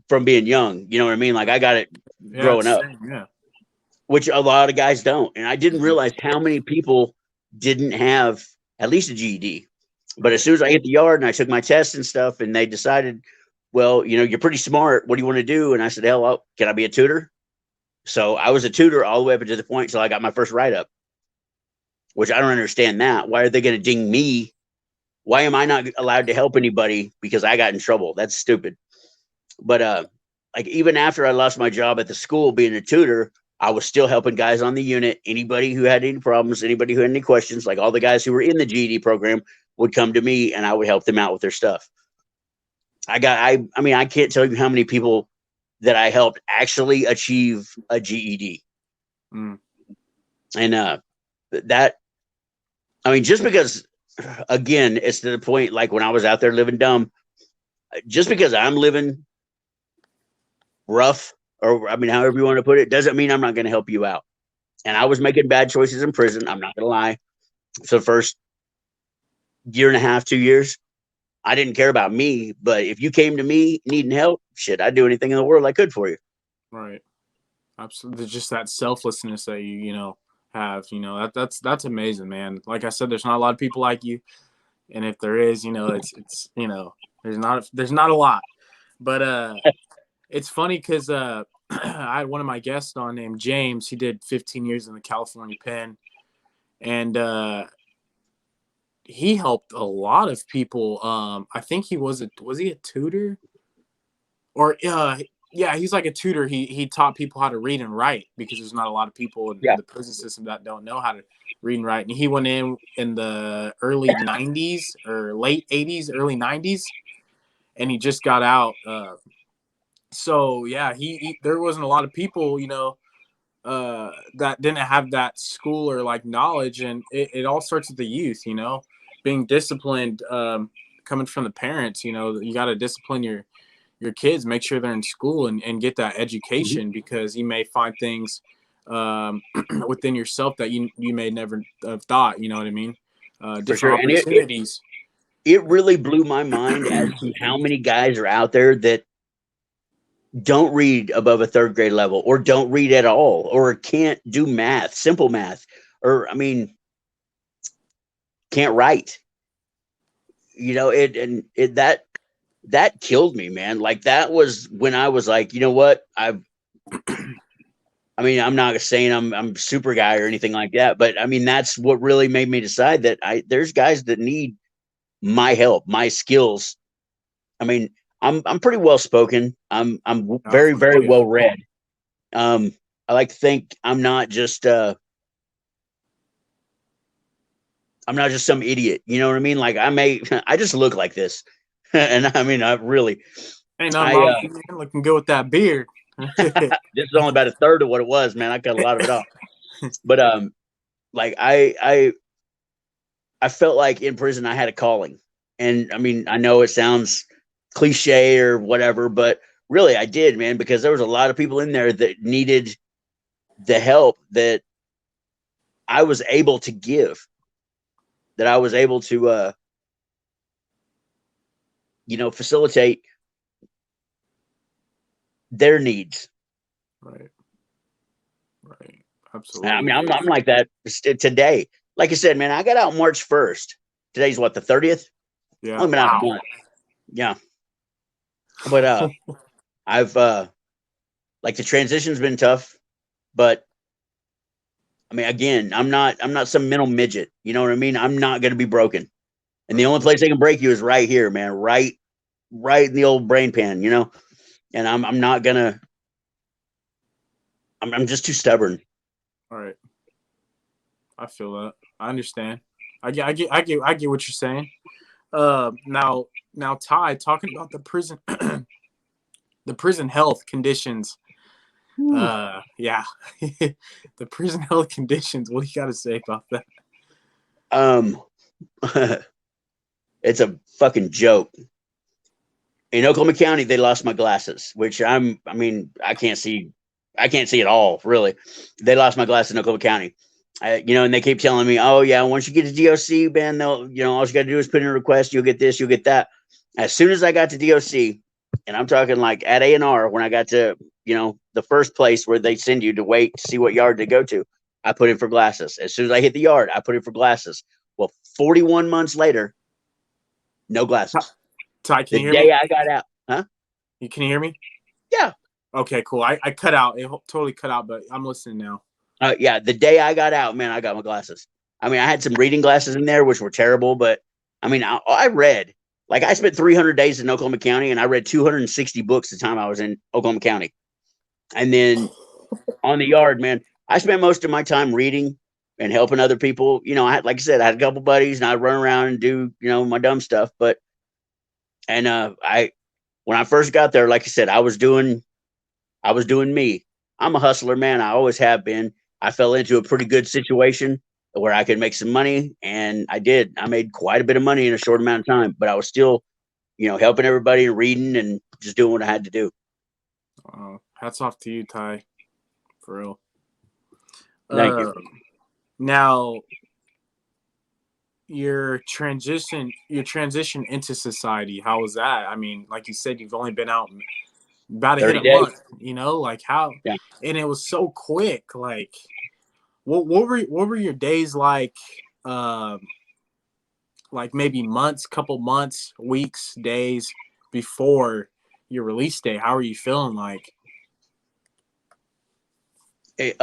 [SPEAKER 2] from being young, you know what I mean? Like I got it
[SPEAKER 1] Yeah,
[SPEAKER 2] growing
[SPEAKER 1] it's
[SPEAKER 2] up,
[SPEAKER 1] same, yeah.
[SPEAKER 2] which a lot of guys don't. And I didn't realize how many people didn't have at least a GED. But as
[SPEAKER 1] Right.
[SPEAKER 2] soon as I hit the yard and I took my tests and stuff, and they decided, well, you know, you're pretty smart. What do you want to do? And I said, hell, can I be a tutor? So I was a tutor all the way up to the point till I got my first write up, which I don't understand that. Why are they going to ding me? Why am I not allowed to help anybody because I got in trouble? That's stupid. But like even after I lost my job at the school being a tutor, I was still helping guys on the unit. Anybody who had any problems, anybody who had any questions, like all the guys who were in the GED program would come to me and I would help them out with their stuff. I mean, I can't tell you how many people that I helped actually achieve a GED.
[SPEAKER 1] Mm.
[SPEAKER 2] And that, I mean, just because, again, it's to the point like when I was out there living dumb, just because I'm living rough, or I mean, however you want to put it, doesn't mean I'm not going to help you out. And I was making bad choices in prison. I'm not going to lie. So the first year and a half, 2 years, I didn't care about me. But if you came to me needing help, shit, I'd do anything in the world I could for you.
[SPEAKER 1] Right. Absolutely. Just that selflessness that you know have, you know, that's amazing, man. Like I said, there's not a lot of people like you, and if there is, you know, it's you know, there's not a lot. But it's funny because I had one of my guests on named James. He did 15 years in the California pen, and he helped a lot of people. I think was he a tutor or yeah, he's like a tutor. He taught people how to read and write because there's not a lot of people in
[SPEAKER 2] Yeah.
[SPEAKER 1] the prison system that don't know how to read and write. And he went in the early 90s or late 80s, early 90s, and he just got out. So yeah, he there wasn't a lot of people, you know, that didn't have that school or like knowledge, and it all starts with the youth, you know, being disciplined, coming from the parents. You know, you got to discipline your kids, make sure they're in school and get that
[SPEAKER 2] Mhm.
[SPEAKER 1] education, because you may find things within yourself that you may never have thought, you know what I mean,
[SPEAKER 2] For sure.
[SPEAKER 1] different
[SPEAKER 2] And
[SPEAKER 1] opportunities.
[SPEAKER 2] it really blew my mind as to how many guys are out there that don't read above a third grade level or don't read at all or can't do math, simple math, or I mean, can't write. You know, that killed me, man. Like that was when I was like, you know what? I mean, I'm not saying I'm super guy or anything like that, but I mean that's what really made me decide that there's guys that need my help, my skills. I mean, I'm pretty well spoken. I'm very, very
[SPEAKER 1] Oh yeah.
[SPEAKER 2] well read. Um, I like to think I'm not just some idiot. You know what I mean? Like I just look like this, and I mean, I really,
[SPEAKER 1] Ain't nothing
[SPEAKER 2] I
[SPEAKER 1] wrong with you, man, looking good with that beard.
[SPEAKER 2] this is only about a third of what it was, man. I cut a lot of it off, but like I felt like in prison I had a calling, and I mean, I know it sounds cliche or whatever, but really I did, man, because there was a lot of people in there that needed the help that I was able to give, that I was able to, facilitate their needs.
[SPEAKER 1] Right.
[SPEAKER 2] I mean,
[SPEAKER 1] Absolutely.
[SPEAKER 2] I'm like that today. Like I said, man, I got out March 1st. Today's what, the 30th?
[SPEAKER 1] Yeah.
[SPEAKER 2] Only been out a
[SPEAKER 1] Wow.
[SPEAKER 2] month. Yeah. But I've like the transition's been tough, but I mean, again, I'm not some mental midget. You know what I mean? I'm not gonna be broken. And the only place they can break you is right here, man. Right in the old brain pan, you know? And I'm not gonna I'm just too stubborn.
[SPEAKER 1] All right. I feel that. I understand. I get what you're saying. Now, Ty, talking about the prison, the prison health conditions.
[SPEAKER 2] Whew.
[SPEAKER 1] Yeah, the prison health conditions. What do you got to say about that?
[SPEAKER 2] Um it's a fucking joke. In Oklahoma County, they lost my glasses, which I mean, I can't see at all, really. They lost my glasses in Oklahoma County. And they keep telling me, oh, yeah, once you get to DOC, man, all you got to do is put in a request. You'll get this, you'll get that. As soon as I got to DOC, and I'm talking like at A&R, when I got to, the first place where they send you to wait to see what yard to go to, I put in for glasses. As soon as I hit the yard, I put in for glasses. Well, 41 months later, no glasses.
[SPEAKER 1] Ty, can
[SPEAKER 2] The
[SPEAKER 1] you hear me?
[SPEAKER 2] day I got out, huh?
[SPEAKER 1] Can you hear me?
[SPEAKER 2] Yeah.
[SPEAKER 1] Okay, cool. I cut out. It totally cut out, but I'm listening now.
[SPEAKER 2] Yeah, the day I got out, man, I got my glasses. I mean, I had some reading glasses in there, which were terrible, but I mean, I read. Like, I spent 300 days in Oklahoma County, and I read 260 books the time I was in Oklahoma County. And then on the yard, man, I spent most of my time reading and helping other people. Like I said, I had a couple buddies, and I'd run around and do, my dumb stuff. When I first got there, like I said, I was doing me. I'm a hustler, man. I always have been. I fell into a pretty good situation where I could make some money, and I did. I made quite a bit of money in a short amount of time, but I was still, helping everybody, reading, and just doing what I had to do.
[SPEAKER 1] Hats off to you, Ty. For real.
[SPEAKER 2] Thank you.
[SPEAKER 1] Now, your transition into society. How was that? I mean, like you said, you've only been out about to hit
[SPEAKER 2] 30
[SPEAKER 1] a
[SPEAKER 2] days.
[SPEAKER 1] month. Like how?
[SPEAKER 2] Yeah.
[SPEAKER 1] And it was so quick. Like, what were your days like? Like maybe months, couple months, weeks, days before your release day. How are you feeling? Like,
[SPEAKER 2] Hey,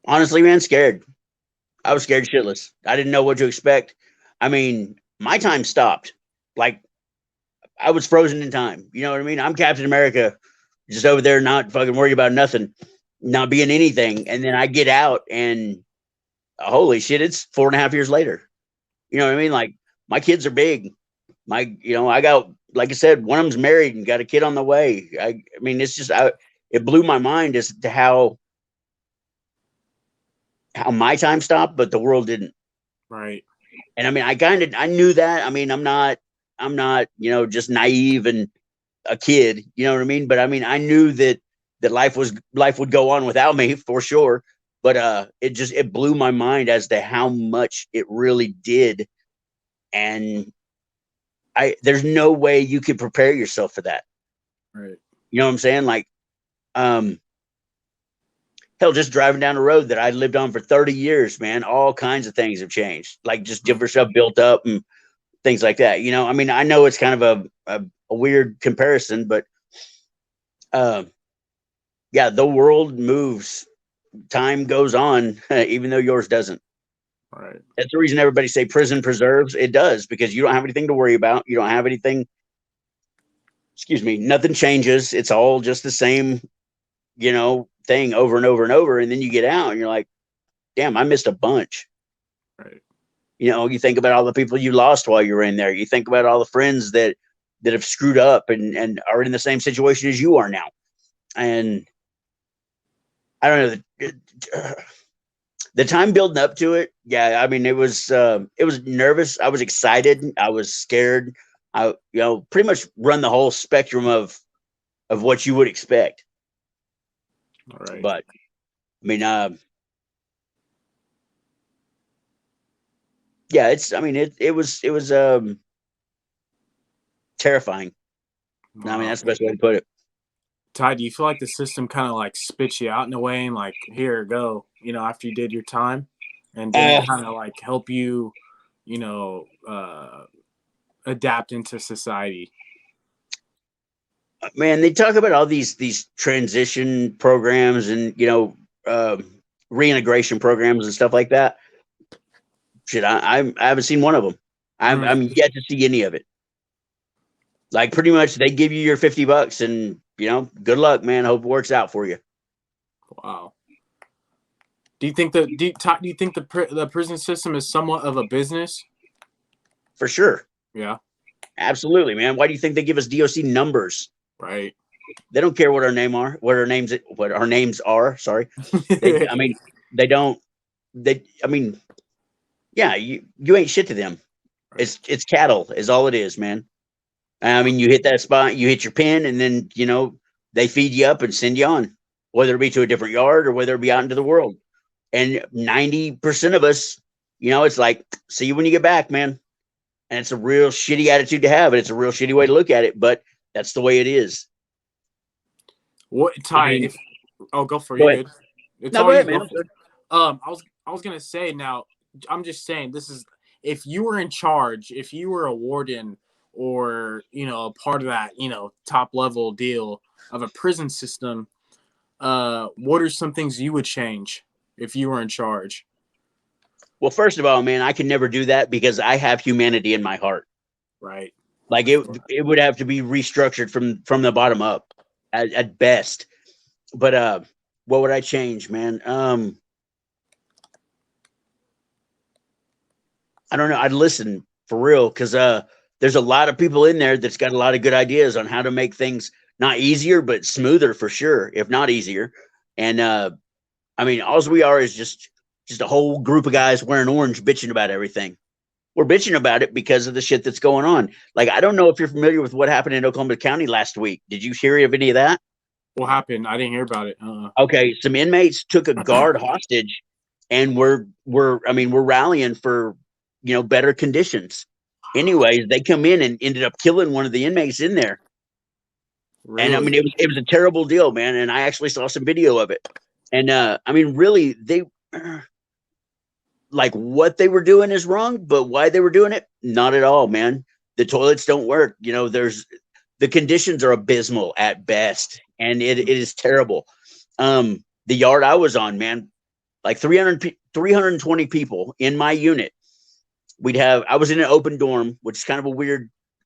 [SPEAKER 2] honestly, man, scared. I was scared shitless. I didn't know what to expect. I mean, my time stopped. Like, I was frozen in time. You know what I mean? I'm Captain America, just over there, not fucking worried about nothing, not being anything. And then I get out, and holy shit, it's 4.5 years later. You know what I mean? Like, my kids are big. I got, like I said, one of them's married and got a kid on the way. I mean, it's just, it blew my mind as to how my time stopped, but the world didn't.
[SPEAKER 1] right,
[SPEAKER 2] And I mean, I knew that. I mean, I'm not, just naive and a kid, you know what I mean? But I mean, I knew that life would go on without me for sure. But it blew my mind as to how much it really did. And there's no way you could prepare yourself for that.
[SPEAKER 1] right.
[SPEAKER 2] You know what I'm saying? Like, um, hell, just driving down the road that I lived on for 30 years, man, all kinds of things have changed. Like, just different stuff built up and things like that. I mean, I know it's kind of a weird comparison, but uh, yeah, the world moves, time goes on, even though yours doesn't.
[SPEAKER 1] Right.
[SPEAKER 2] That's the reason everybody say prison preserves. It does, because you don't have anything to worry about. You don't have anything. Excuse me. Nothing changes. It's all just the same, thing over and over and over. And then you get out, and you're like, damn, I missed a bunch.
[SPEAKER 1] Right.
[SPEAKER 2] You think about all the people you lost while you were in there. You think about all the friends that have screwed up and are in the same situation as you are now. And I don't know, the time building up to it. Yeah, I mean, it was nervous. I was excited. I was scared. I, pretty much run the whole spectrum of what you would expect.
[SPEAKER 1] All right.
[SPEAKER 2] But I mean, yeah, it was terrifying. I mean,
[SPEAKER 1] Wow.
[SPEAKER 2] that's the best way to put it.
[SPEAKER 1] Ty, do you feel like the system kind of like spits you out in a way and like, here, go, after you did your time, and didn't
[SPEAKER 2] Uh,
[SPEAKER 1] kind of like help you, you know, adapt into society?
[SPEAKER 2] Man, they talk about all these transition programs and reintegration programs and stuff like that. Shit, I haven't seen one of them.
[SPEAKER 1] Mm,
[SPEAKER 2] I'm yet to see any of it. Like pretty much, they give you your $50, and good luck, man. Hope it works out for you.
[SPEAKER 1] wow. Do you think the prison system is somewhat of a business?
[SPEAKER 2] For sure,
[SPEAKER 1] Yeah.
[SPEAKER 2] absolutely, man. Why do you think they give us DOC numbers?
[SPEAKER 1] Right.
[SPEAKER 2] They don't care what our name are, what our names are. Sorry, I mean, they don't. I mean, yeah, you ain't shit to them.
[SPEAKER 1] Right.
[SPEAKER 2] It's cattle, is all it is, man. I mean, you hit that spot, you hit your pin, and then they feed you up and send you on, whether it be to a different yard or whether it be out into the world. And 90% of us, it's like, see you when you get back, man. And it's a real shitty attitude to have, and it's a real shitty way to look at it, but that's the way it is.
[SPEAKER 1] What,
[SPEAKER 2] I
[SPEAKER 1] Ty?
[SPEAKER 2] mean,
[SPEAKER 1] If go for it,
[SPEAKER 2] go
[SPEAKER 1] you're
[SPEAKER 2] ahead.
[SPEAKER 1] good. It's
[SPEAKER 2] No, go
[SPEAKER 1] all you.
[SPEAKER 2] ahead,
[SPEAKER 1] Go
[SPEAKER 2] man.
[SPEAKER 1] for it. I was gonna say now. I'm just saying this is if you were in charge, if you were a warden or a part of that top level deal of a prison system. What are some things you would change if you were in charge?
[SPEAKER 2] Well, first of all, man, I can never do that because I have humanity in my heart.
[SPEAKER 1] Right.
[SPEAKER 2] Like
[SPEAKER 1] For sure.
[SPEAKER 2] it would have to be restructured from the bottom up at best. But what would I change, man? I don't know. I'd listen for real because there's a lot of people in there that's got a lot of good ideas on how to make things not easier but smoother for sure, if not easier. And I mean, all we are is just a whole group of guys wearing orange bitching about everything. We're bitching about it because of the shit that's going on. Like, I don't know if you're familiar with what happened in Oklahoma County last week. Did you hear of any of that?
[SPEAKER 1] What happened? I didn't hear about it.
[SPEAKER 2] Okay, some inmates took a guard hostage, and we're rallying for better conditions. Anyways, they come in and ended up killing one of the inmates in there, and I mean
[SPEAKER 1] Really?
[SPEAKER 2] it was a terrible deal, man. And I actually saw some video of it, and I mean, really, they like what they were doing is wrong, but why they were doing it, not at all, man. The toilets don't work. There's the conditions are abysmal at best, and it is terrible. The yard I was on, man, like 320 people in my unit. I was in an open dorm, which is kind of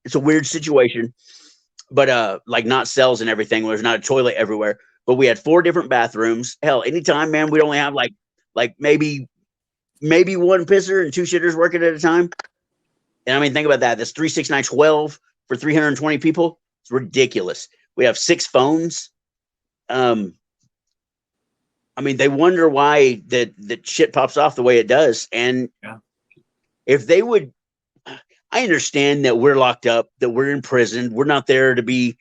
[SPEAKER 2] it's a weird situation, but like not cells and everything. There's not a toilet everywhere, but we had 4 different bathrooms. Hell, anytime, man, we'd only have like maybe one pisser and 2 shitters working at a time. And I mean, think about that. That's 3, 6, 9, 12 for 320 people. It's ridiculous. We have 6 phones. I mean, they wonder why that shit pops off the way it does. And
[SPEAKER 1] Yeah.
[SPEAKER 2] if they would, I understand that we're locked up, that we're in prison. We're not there to be,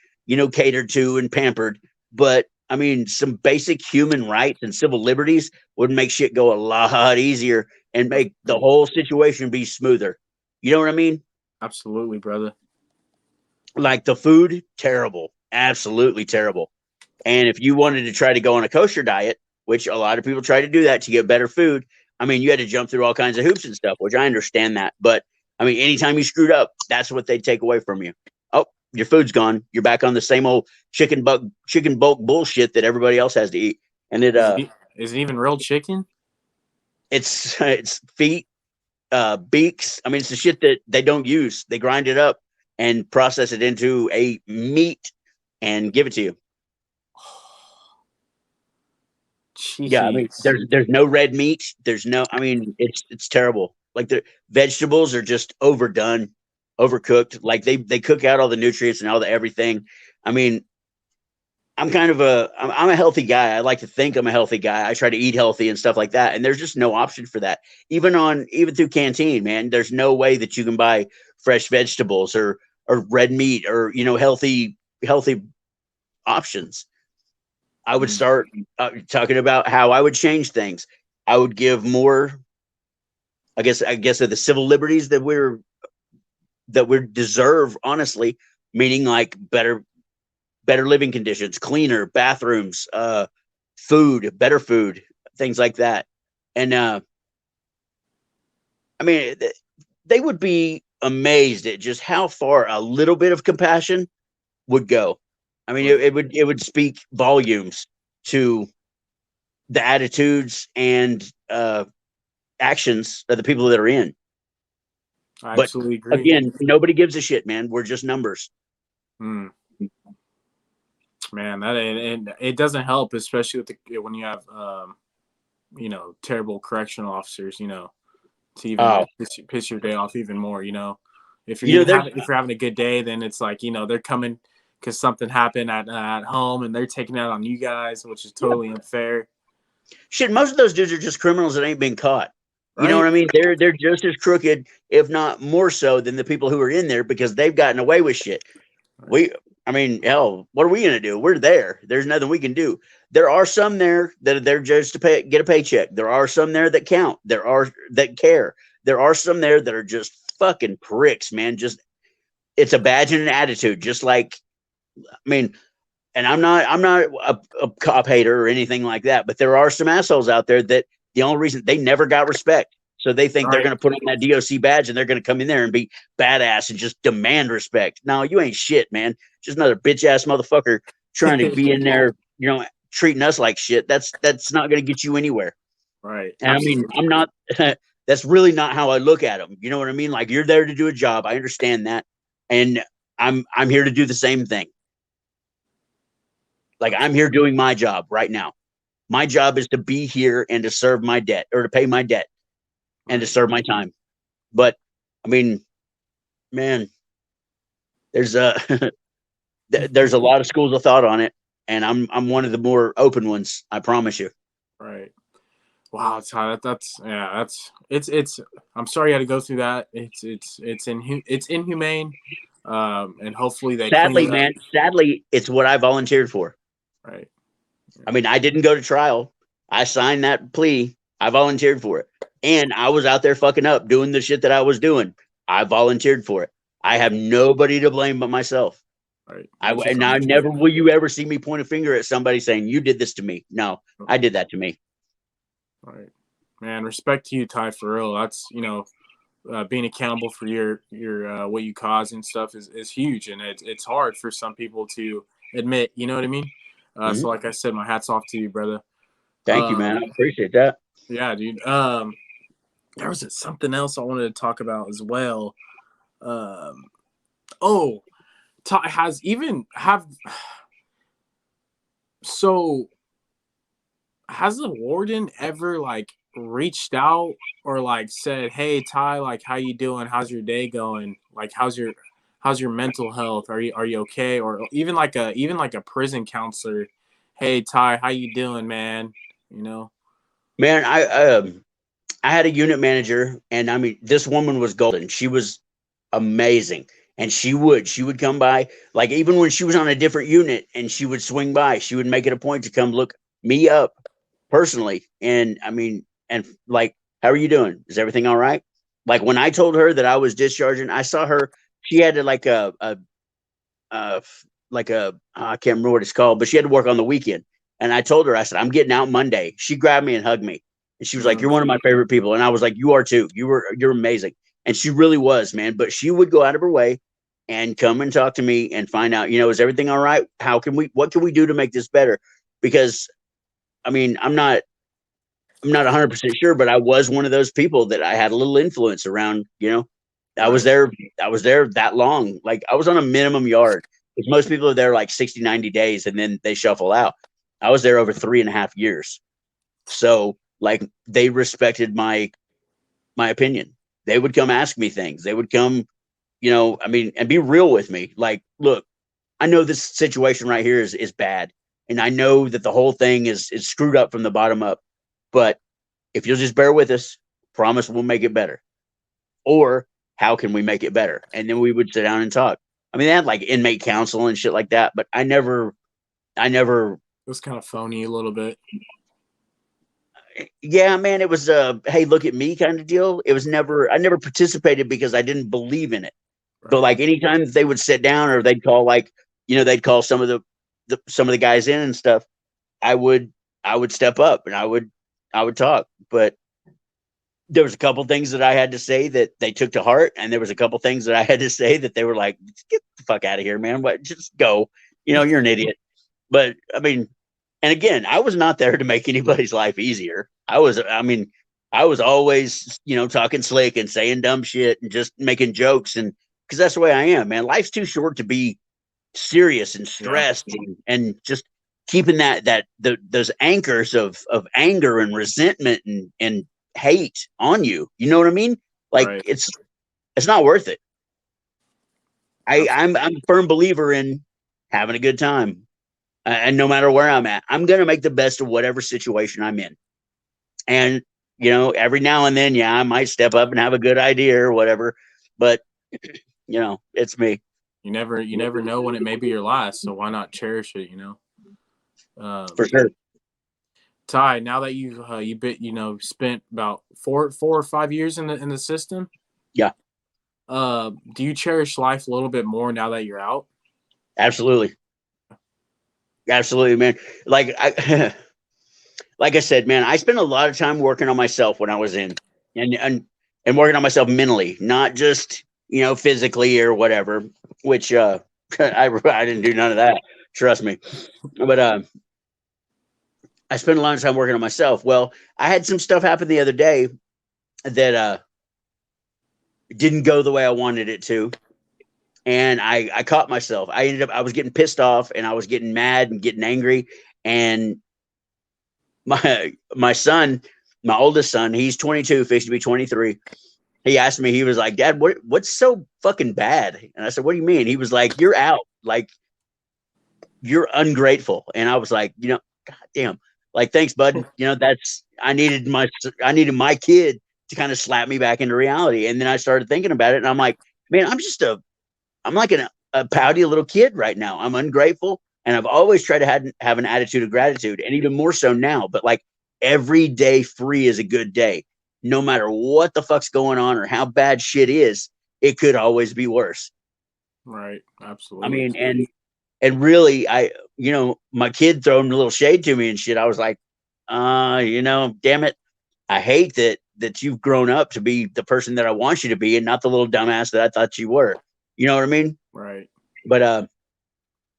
[SPEAKER 2] catered to and pampered. But I mean, some basic human rights and civil liberties would make shit go a lot easier and make the whole situation be smoother. You know what I mean?
[SPEAKER 1] Absolutely, brother.
[SPEAKER 2] Like the food, terrible, absolutely terrible. And if you wanted to try to go on a kosher diet, which a lot of people try to do that to get better food, I mean, you had to jump through all kinds of hoops and stuff, which I understand that. But I mean, anytime you screwed up, that's what they'd take away from you. Oh, your food's gone. You're back on the same old chicken bulk bullshit that everybody else has to eat. And
[SPEAKER 1] Is it even real chicken?
[SPEAKER 2] it's feet, beaks. I mean, it's the shit that they don't use. They grind it up and process it into a meat and give it to you. Yeah, I mean,
[SPEAKER 1] Jeez.
[SPEAKER 2] there's no red meat. There's no. I mean, it's terrible. Like the vegetables are just overdone, overcooked. Like they cook out all the nutrients and all the everything. I mean, I'm a healthy guy. I like to think I'm a healthy guy. I try to eat healthy and stuff like that. And there's just no option for that. Even through Canteen, man, there's no way that you can buy fresh vegetables or red meat or healthy options. I would start talking about how I would change things. I would give more, I guess of the civil liberties that we deserve, honestly, meaning like better better living conditions, cleaner bathrooms, food, better food, things like that. And I mean, they would be amazed at just how far a little bit of compassion would go. I mean, it would speak volumes to the attitudes and actions of the people that are in.
[SPEAKER 1] I
[SPEAKER 2] But
[SPEAKER 1] absolutely agree.
[SPEAKER 2] again, nobody gives a shit, man. We're just numbers.
[SPEAKER 1] Hmm. Man, that and it doesn't help, especially with when you have terrible correctional officers, to even
[SPEAKER 2] Oh,
[SPEAKER 1] like piss your day off even more. If you're
[SPEAKER 2] you know,
[SPEAKER 1] even
[SPEAKER 2] there's
[SPEAKER 1] having a good day, then it's like they're coming because something happened at home and they're taking it out on you guys, which is
[SPEAKER 2] yeah,
[SPEAKER 1] totally unfair,
[SPEAKER 2] shit. Most of those dudes are just criminals that ain't been caught. You know what
[SPEAKER 1] right?
[SPEAKER 2] I mean? They're just as crooked, if not more so, than the people who are in there because they've gotten away with shit.
[SPEAKER 1] Right.
[SPEAKER 2] We, I mean, hell, what are we gonna do? We're there. There's nothing we can do. There are some there that are there just to get a paycheck. There are some there that count. There are that care. There are some there that are just fucking pricks, man. Just it's a badge and an attitude. Just like, I mean, and I'm not a cop hater or anything like that, but there are some assholes out there that the only reason they never got respect. So they think they're
[SPEAKER 1] Right.
[SPEAKER 2] going to put on that DOC badge and they're going to come in there and be badass and just demand respect. No, you ain't shit, man. Just another bitch ass motherfucker trying to be in there, treating us like shit. That's not going to get you anywhere.
[SPEAKER 1] Right.
[SPEAKER 2] And I mean,
[SPEAKER 1] Absolutely.
[SPEAKER 2] I'm not. That's really not how I look at them. You know what I mean? Like you're there to do a job. I understand that, and I'm here to do the same thing. Like I'm here doing my job right now. My job is to be here and to serve my debt or to pay my debt and to
[SPEAKER 1] Right.
[SPEAKER 2] serve my time. But I mean, man, there's a there's a lot of schools of thought on it, and I'm one of the more open ones. I promise you.
[SPEAKER 1] Right. Wow, Ty, that's yeah, it's. I'm sorry you had to go through that. It's inhumane, and hopefully they clean
[SPEAKER 2] Sadly,
[SPEAKER 1] it up.
[SPEAKER 2] man, sadly, it's what I volunteered for.
[SPEAKER 1] Right.
[SPEAKER 2] I mean, I didn't go to trial. I signed that plea. I volunteered for it. And I was out there fucking up doing the shit that I was doing. I volunteered for it. I have nobody to blame but myself.
[SPEAKER 1] Right. Which is
[SPEAKER 2] And I never will you ever see me point a finger at somebody saying you did this to me. No, I did that to me.
[SPEAKER 1] right. Man, respect to you, Ty, for real. That's being accountable for your what you cause and stuff is huge, and it's hard for some people to admit. You know what I mean?
[SPEAKER 2] Mhm.
[SPEAKER 1] So like I said, my hat's off to you, brother.
[SPEAKER 2] Thank you, man. I
[SPEAKER 1] Um,
[SPEAKER 2] appreciate that.
[SPEAKER 1] yeah, dude. There was something else I wanted to talk about as well. Um, oh, has even have so has the warden ever like reached out or like said, "Hey Ty, like how you doing? How's your day going? Like how's your mental health? Are you okay?" Or even like a prison counselor, "Hey Ty, how you doing, man?" You know?
[SPEAKER 2] Man, I had a unit manager and I mean this woman was golden. She was amazing. And she would come by, like even when she was on a different unit and she would swing by, she would make it a point to come look me up personally. And I mean, and like, how are you doing? Is everything all right? Like when I told her that I was discharging, I saw her, she had to uh like a I can't remember what it's called, but she had to work on the weekend. And I told her, I said, I'm getting out Monday. She grabbed me and hugged me. And she was like,
[SPEAKER 1] Mm,
[SPEAKER 2] "You're one of my favorite people." And I was like, "You are too. You're amazing." And she really was, man. But she would go out of her way and come and talk to me and find out, is everything all right? What can we do to make this better? Because I mean, I'm not 100% sure, but I was one of those people that I had a little influence around, I was
[SPEAKER 1] right.
[SPEAKER 2] there, I was there that long. Like I was on a minimum yard because most people are there like 60, 90 days and then they shuffle out. I was there over 3.5 years. So like they respected my opinion. They would come ask me things. They would come, I mean, and be real with me. Like, look, I know this situation right here is bad. And I know that the whole thing is screwed up from the bottom up. But if you'll just bear with us, promise we'll make it better. Or how can we make it better? And then we would sit down and talk. I mean, they had like inmate counsel and shit like that, but I never,
[SPEAKER 1] It was kind of phony a little bit.
[SPEAKER 2] yeah, man, it was hey, look at me kind of deal. It was never, I never participated because I didn't believe in it. But
[SPEAKER 1] Right.
[SPEAKER 2] like anytime they would sit down or they'd call some of the some of the guys in and stuff, I would step up and I would talk. But there was a couple things that I had to say that they took to heart, and there was a couple things that I had to say that they were like, "Get the fuck out of here, man! What? Just go. You're an idiot." But I mean, and again, I was not there to make anybody's life easier. I was always, talking slick and saying dumb shit and just making jokes, and because that's the way I am, man. Life's too short to be serious and
[SPEAKER 1] Yeah.
[SPEAKER 2] stressed, and just keeping those anchors of anger and resentment and hate on you. You know what I mean? Like
[SPEAKER 1] Right.
[SPEAKER 2] it's not worth it. I'm
[SPEAKER 1] Absolutely.
[SPEAKER 2] a firm believer in having a good time, and no matter where I'm at, I'm gonna make the best of whatever situation I'm in. And every now and then, yeah, I might step up and have a good idea or whatever, but it's me.
[SPEAKER 1] You never know when it may be your last, so why not cherish it?
[SPEAKER 2] For sure.
[SPEAKER 1] Ty, now that spent about four or 5 years in the system,
[SPEAKER 2] Yeah,
[SPEAKER 1] do you cherish life a little bit more now that you're out?
[SPEAKER 2] absolutely. Absolutely, man. Like I, like I said, man, I spent a lot of time working on myself when I was in, and working on myself mentally, not just physically or whatever. Which I didn't do none of that. Trust me. But I spent a lot of time working on myself. Well, I had some stuff happen the other day that didn't go the way I wanted it to, and I caught myself. I was getting pissed off, and I was getting mad and getting angry, and my son, my oldest son, he's 22, fixing to be 23. He asked me, he was like, "Dad, what's so fucking bad?" And I said, "What do you mean?" He was like, "You're out. Like, you're ungrateful." And I was like, God damn. Like, thanks, bud. I needed my kid to kind of slap me back into reality. And then I started thinking about it, and I'm like, man, I'm like a pouty little kid right now. I'm ungrateful, and I've always tried to have an attitude of gratitude, and even more so now. But like, every day free is a good day, no matter what the fuck's going on or how bad shit is. It could always be worse.
[SPEAKER 1] Right.
[SPEAKER 2] I
[SPEAKER 1] Absolutely.
[SPEAKER 2] mean, and really, my kid throwing a little shade to me and shit. I was like, damn it, I hate that you've grown up to be the person that I want you to be, and not the little dumbass that I thought you were. You know what I mean?
[SPEAKER 1] Right.
[SPEAKER 2] But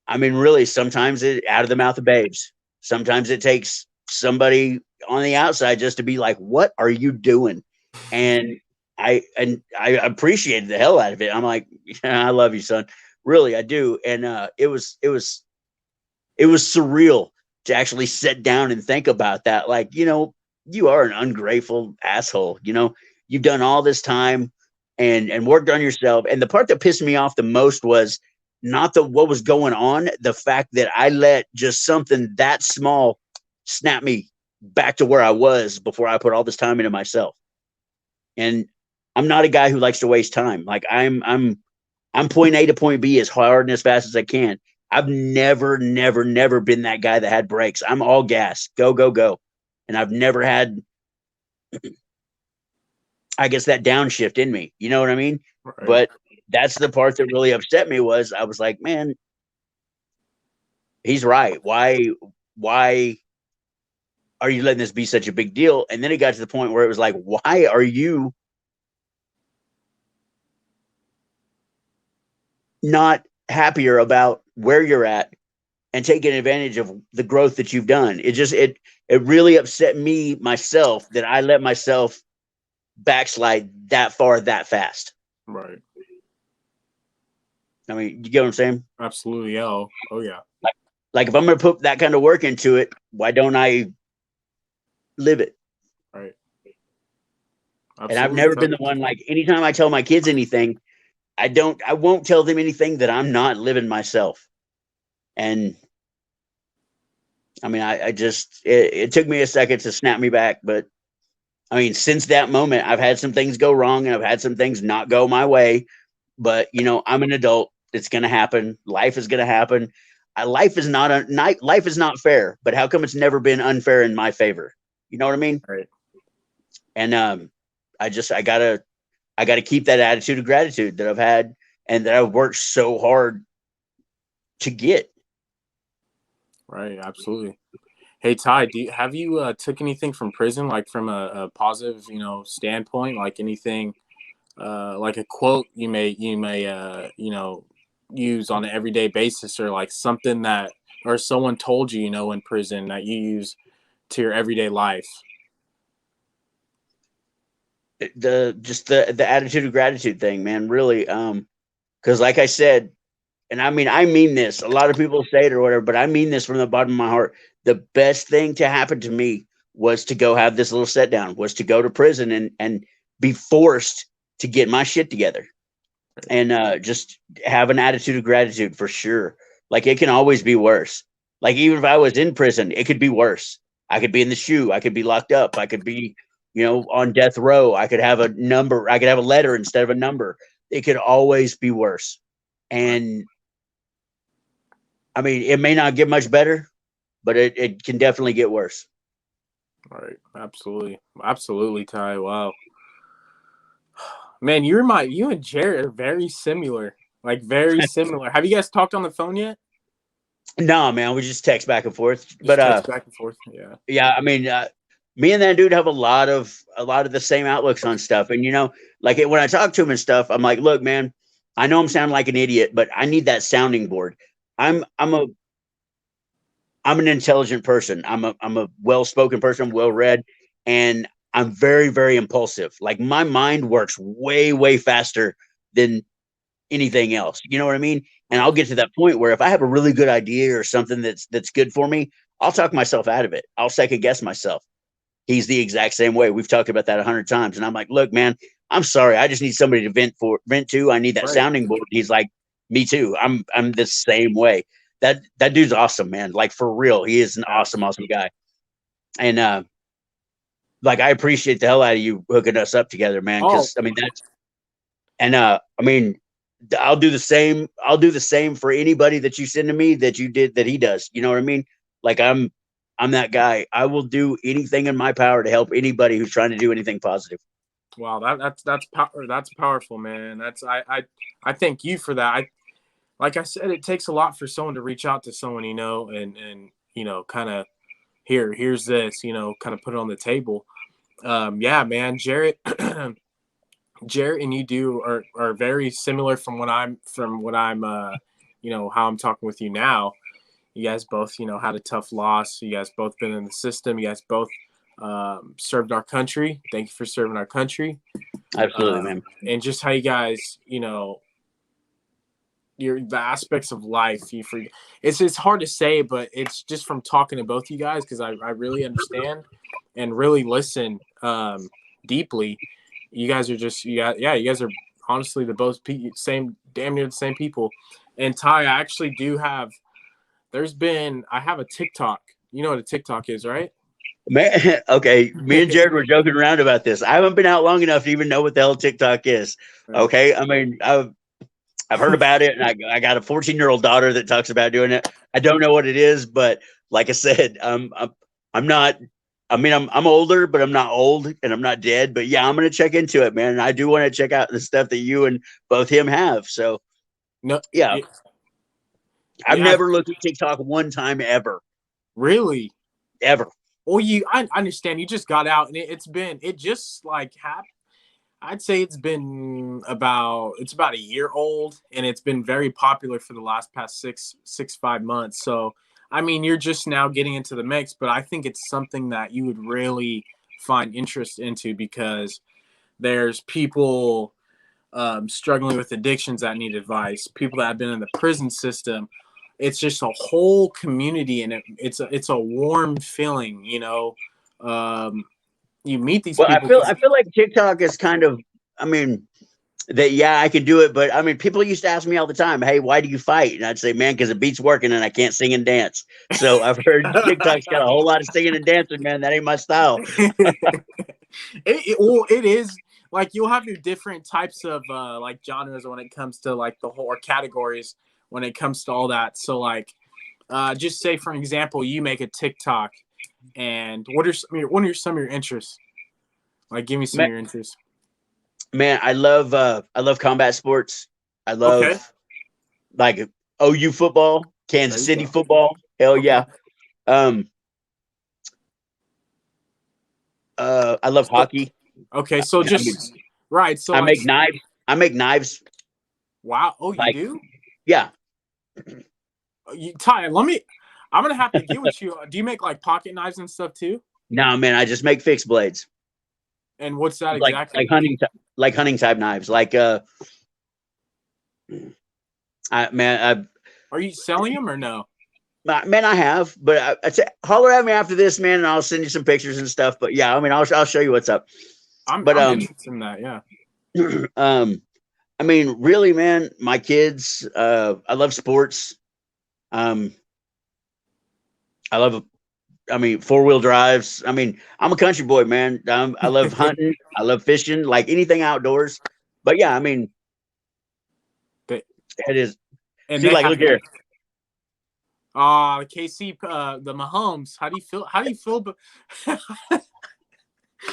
[SPEAKER 2] I mean, really, sometimes it out of the mouth of babes. Sometimes it takes somebody on the outside just to be like, "What are you doing?" And I appreciated the hell out of it. I'm like, yeah, I love you, son. Really, I do. And it was surreal to actually sit down and think about that. Like, you are an ungrateful asshole. You've done all this time and worked on yourself. And the part that pissed me off the most was not what was going on, the fact that I let just something that small snap me back to where I was before I put all this time into myself. And I'm not a guy who likes to waste time. Like, I'm point A to point B as hard and as fast as I can. I've never, never, never been that guy that had brakes. I'm all gas, go, go, go. And I've never had, I guess, that downshift in me. You know what I mean?
[SPEAKER 1] Right.
[SPEAKER 2] But that's the part that really upset me. Was I was like, man, he's right. Why are you letting this be such a big deal? And then it got to the point where it was like, why are you not happier about where you're at and taking advantage of the growth that you've done? It really upset me myself that I let myself backslide that far that fast.
[SPEAKER 1] Right.
[SPEAKER 2] I mean, you get what I'm saying?
[SPEAKER 1] Absolutely. Yeah. Oh yeah.
[SPEAKER 2] Like, if I'm going to put that kind of work into it, why don't I live it?
[SPEAKER 1] Right.
[SPEAKER 2] And I've
[SPEAKER 1] Absolutely.
[SPEAKER 2] never been the one, like, anytime I tell my kids anything, I won't tell them anything that I'm not living myself. And I mean, I just, it took me a second to snap me back, but I mean, since that moment, I've had some things go wrong and I've had some things not go my way. But I'm an adult. It's going to happen. Life is going to happen. Life is not fair. But how come it's never been unfair in my favor? You know what I mean?
[SPEAKER 1] Right.
[SPEAKER 2] And I gotta keep that attitude of gratitude that I've had and that I've worked so hard to get.
[SPEAKER 1] Right. Absolutely. Hey Ty, have you took anything from prison, like from a positive, standpoint, like anything, like a quote you may use on an everyday basis, or like something that or someone told you, in prison that you use to your everyday life?
[SPEAKER 2] The attitude of gratitude thing, man, really. Because like I said, and I mean this. A lot of people say it or whatever, but I mean this from the bottom of my heart. The best thing to happen to me was to go have this little sit down, was to go to prison and be forced to get my shit together and just have an attitude of gratitude for sure. Like it can always be worse. Like even if I was in prison, it could be worse. I could be in the shoe. I could be locked up. I could be, on death row. I could have a number. I could have a letter instead of a number. It could always be worse.
[SPEAKER 1] Right.
[SPEAKER 2] And I mean, it may not get much better, but it can definitely get worse.
[SPEAKER 1] Right. Absolutely. Absolutely, Ty. Wow. Man, you and Jared are very similar. Like very similar. Have you guys talked on the phone yet?
[SPEAKER 2] No, man, we just text back and forth. But
[SPEAKER 1] Just text back and forth. Yeah.
[SPEAKER 2] yeah, I mean, me and that dude have a lot of the same outlooks on stuff. And like when I talk to him and stuff, I'm like, look, man, I know I'm sounding like an idiot, but I need that sounding board. I'm I'm a I'm an intelligent person. I'm a well spoken person, well read, and I'm very very impulsive. Like my mind works way faster than anything else. You know what I mean? And I'll
[SPEAKER 1] Right.
[SPEAKER 2] get to that point where if I have a really good idea or something that's good for me, I'll talk myself out of it. I'll second guess myself. He's the exact same way. We've talked about that 100 times, and I'm like, look, man, I'm sorry. I just need somebody to vent to. I need that
[SPEAKER 1] Right.
[SPEAKER 2] sounding board. He's like, me too. I'm the same way. That dude's awesome, man. Like for real, he is an awesome guy. And like I appreciate the hell out of you hooking us up together, man.
[SPEAKER 1] Oh,
[SPEAKER 2] Because I mean that's and I mean I'll do the same. I'll do the same for anybody that you send to me that you did that he does. You know what I mean? Like I'm that guy. I will do anything in my power to help anybody who's trying to do anything positive.
[SPEAKER 1] wow. That's powerful, man. I thank you for that. Like I said, it takes a lot for someone to reach out to someone, and kind of here's this, kind of put it on the table. Yeah, man, Jarrett, Jarrett and you are very similar from what I'm how I'm talking with you now. You guys both, had a tough loss. You guys both been in the system. You guys both served our country. Thank you for serving our country.
[SPEAKER 2] Absolutely, man.
[SPEAKER 1] And just how you guys, the aspects of life you forget. It's hard to say, but it's just from talking to both you guys, because I really understand and really listen deeply. You guys are just you guys are honestly the both same, damn near the same people. And Ty, I actually do have. I have a TikTok. You know what a TikTok is, right?
[SPEAKER 2] Man, okay. Me and Jared were joking around about this. I haven't been out long enough to even know what the hell TikTok is.
[SPEAKER 1] Right.
[SPEAKER 2] Okay, I mean, I've heard about it, and I got a 14-year-old daughter that talks about doing it. I don't know what it is, but like I said, I'm not. I mean, I'm older, but I'm not old, and I'm not dead. But yeah, I'm gonna check into it, man. And I do want to check out the stuff that you and both him have. So
[SPEAKER 1] No,
[SPEAKER 2] yeah, I've
[SPEAKER 1] yeah,
[SPEAKER 2] never looked at TikTok one time ever,
[SPEAKER 1] really.
[SPEAKER 2] ever.
[SPEAKER 1] Well, I understand. You just got out, and it just like happened. I'd say it's about a year old, and it's been very popular for the last past 5 months. So, I mean, you're just now getting into the mix, but I think it's something that you would really find interest into, because there's people struggling with addictions that need advice, people that have been in the prison system. It's just a whole community, and it's a warm feeling. You meet these
[SPEAKER 2] Well,
[SPEAKER 1] people.
[SPEAKER 2] I feel like TikTok is kind of. I mean, that yeah, I could do it, but I mean, people used to ask me all the time, "Hey, why do you fight?" And I'd say, "Man, because the beat's working and I can't sing and dance." So I've heard TikTok's got a whole lot of singing and dancing, man. That ain't my style.
[SPEAKER 1] Well, it is like you'll have your different types of like genres when it comes to like the whole, or categories when it comes to all that. So like, just say for an example, you make a TikTok, and what are some of your interests? Like, give me some
[SPEAKER 2] Man,
[SPEAKER 1] of your interests.
[SPEAKER 2] I love combat sports. I
[SPEAKER 1] Okay,
[SPEAKER 2] love like OU football,
[SPEAKER 1] there
[SPEAKER 2] Kansas
[SPEAKER 1] you
[SPEAKER 2] City
[SPEAKER 1] go.
[SPEAKER 2] football. Hell
[SPEAKER 1] Okay.
[SPEAKER 2] yeah. Um, I love
[SPEAKER 1] So,
[SPEAKER 2] hockey.
[SPEAKER 1] okay. So
[SPEAKER 2] I mean,
[SPEAKER 1] just right. So
[SPEAKER 2] I
[SPEAKER 1] like,
[SPEAKER 2] make knives. I make knives.
[SPEAKER 1] wow. Oh, you
[SPEAKER 2] Like,
[SPEAKER 1] do?
[SPEAKER 2] yeah.
[SPEAKER 1] Ty, let me. I'm gonna have to get with you. Do you make like pocket knives and stuff too?
[SPEAKER 2] No, man, I just make fixed blades.
[SPEAKER 1] And what's that
[SPEAKER 2] Like
[SPEAKER 1] exactly?
[SPEAKER 2] like hunting type knives. Like man,
[SPEAKER 1] Are you selling them or no?
[SPEAKER 2] man, I have, but I say, holler at me after this, man, and I'll send you some pictures and stuff. But yeah, I mean, I'll show you what's up. But
[SPEAKER 1] I'm interested in that. Yeah.
[SPEAKER 2] um, I mean, really, man, my kids, I love sports. Um, I love, I mean, 4-wheel drives. I mean, I'm a country boy, man. I love hunting. I love fishing, like anything outdoors. But yeah, I mean,
[SPEAKER 1] They,
[SPEAKER 2] it is.
[SPEAKER 1] and
[SPEAKER 2] See,
[SPEAKER 1] they
[SPEAKER 2] like,
[SPEAKER 1] have
[SPEAKER 2] look here.
[SPEAKER 1] KC, the Mahomes. How do you feel? How do you feel? How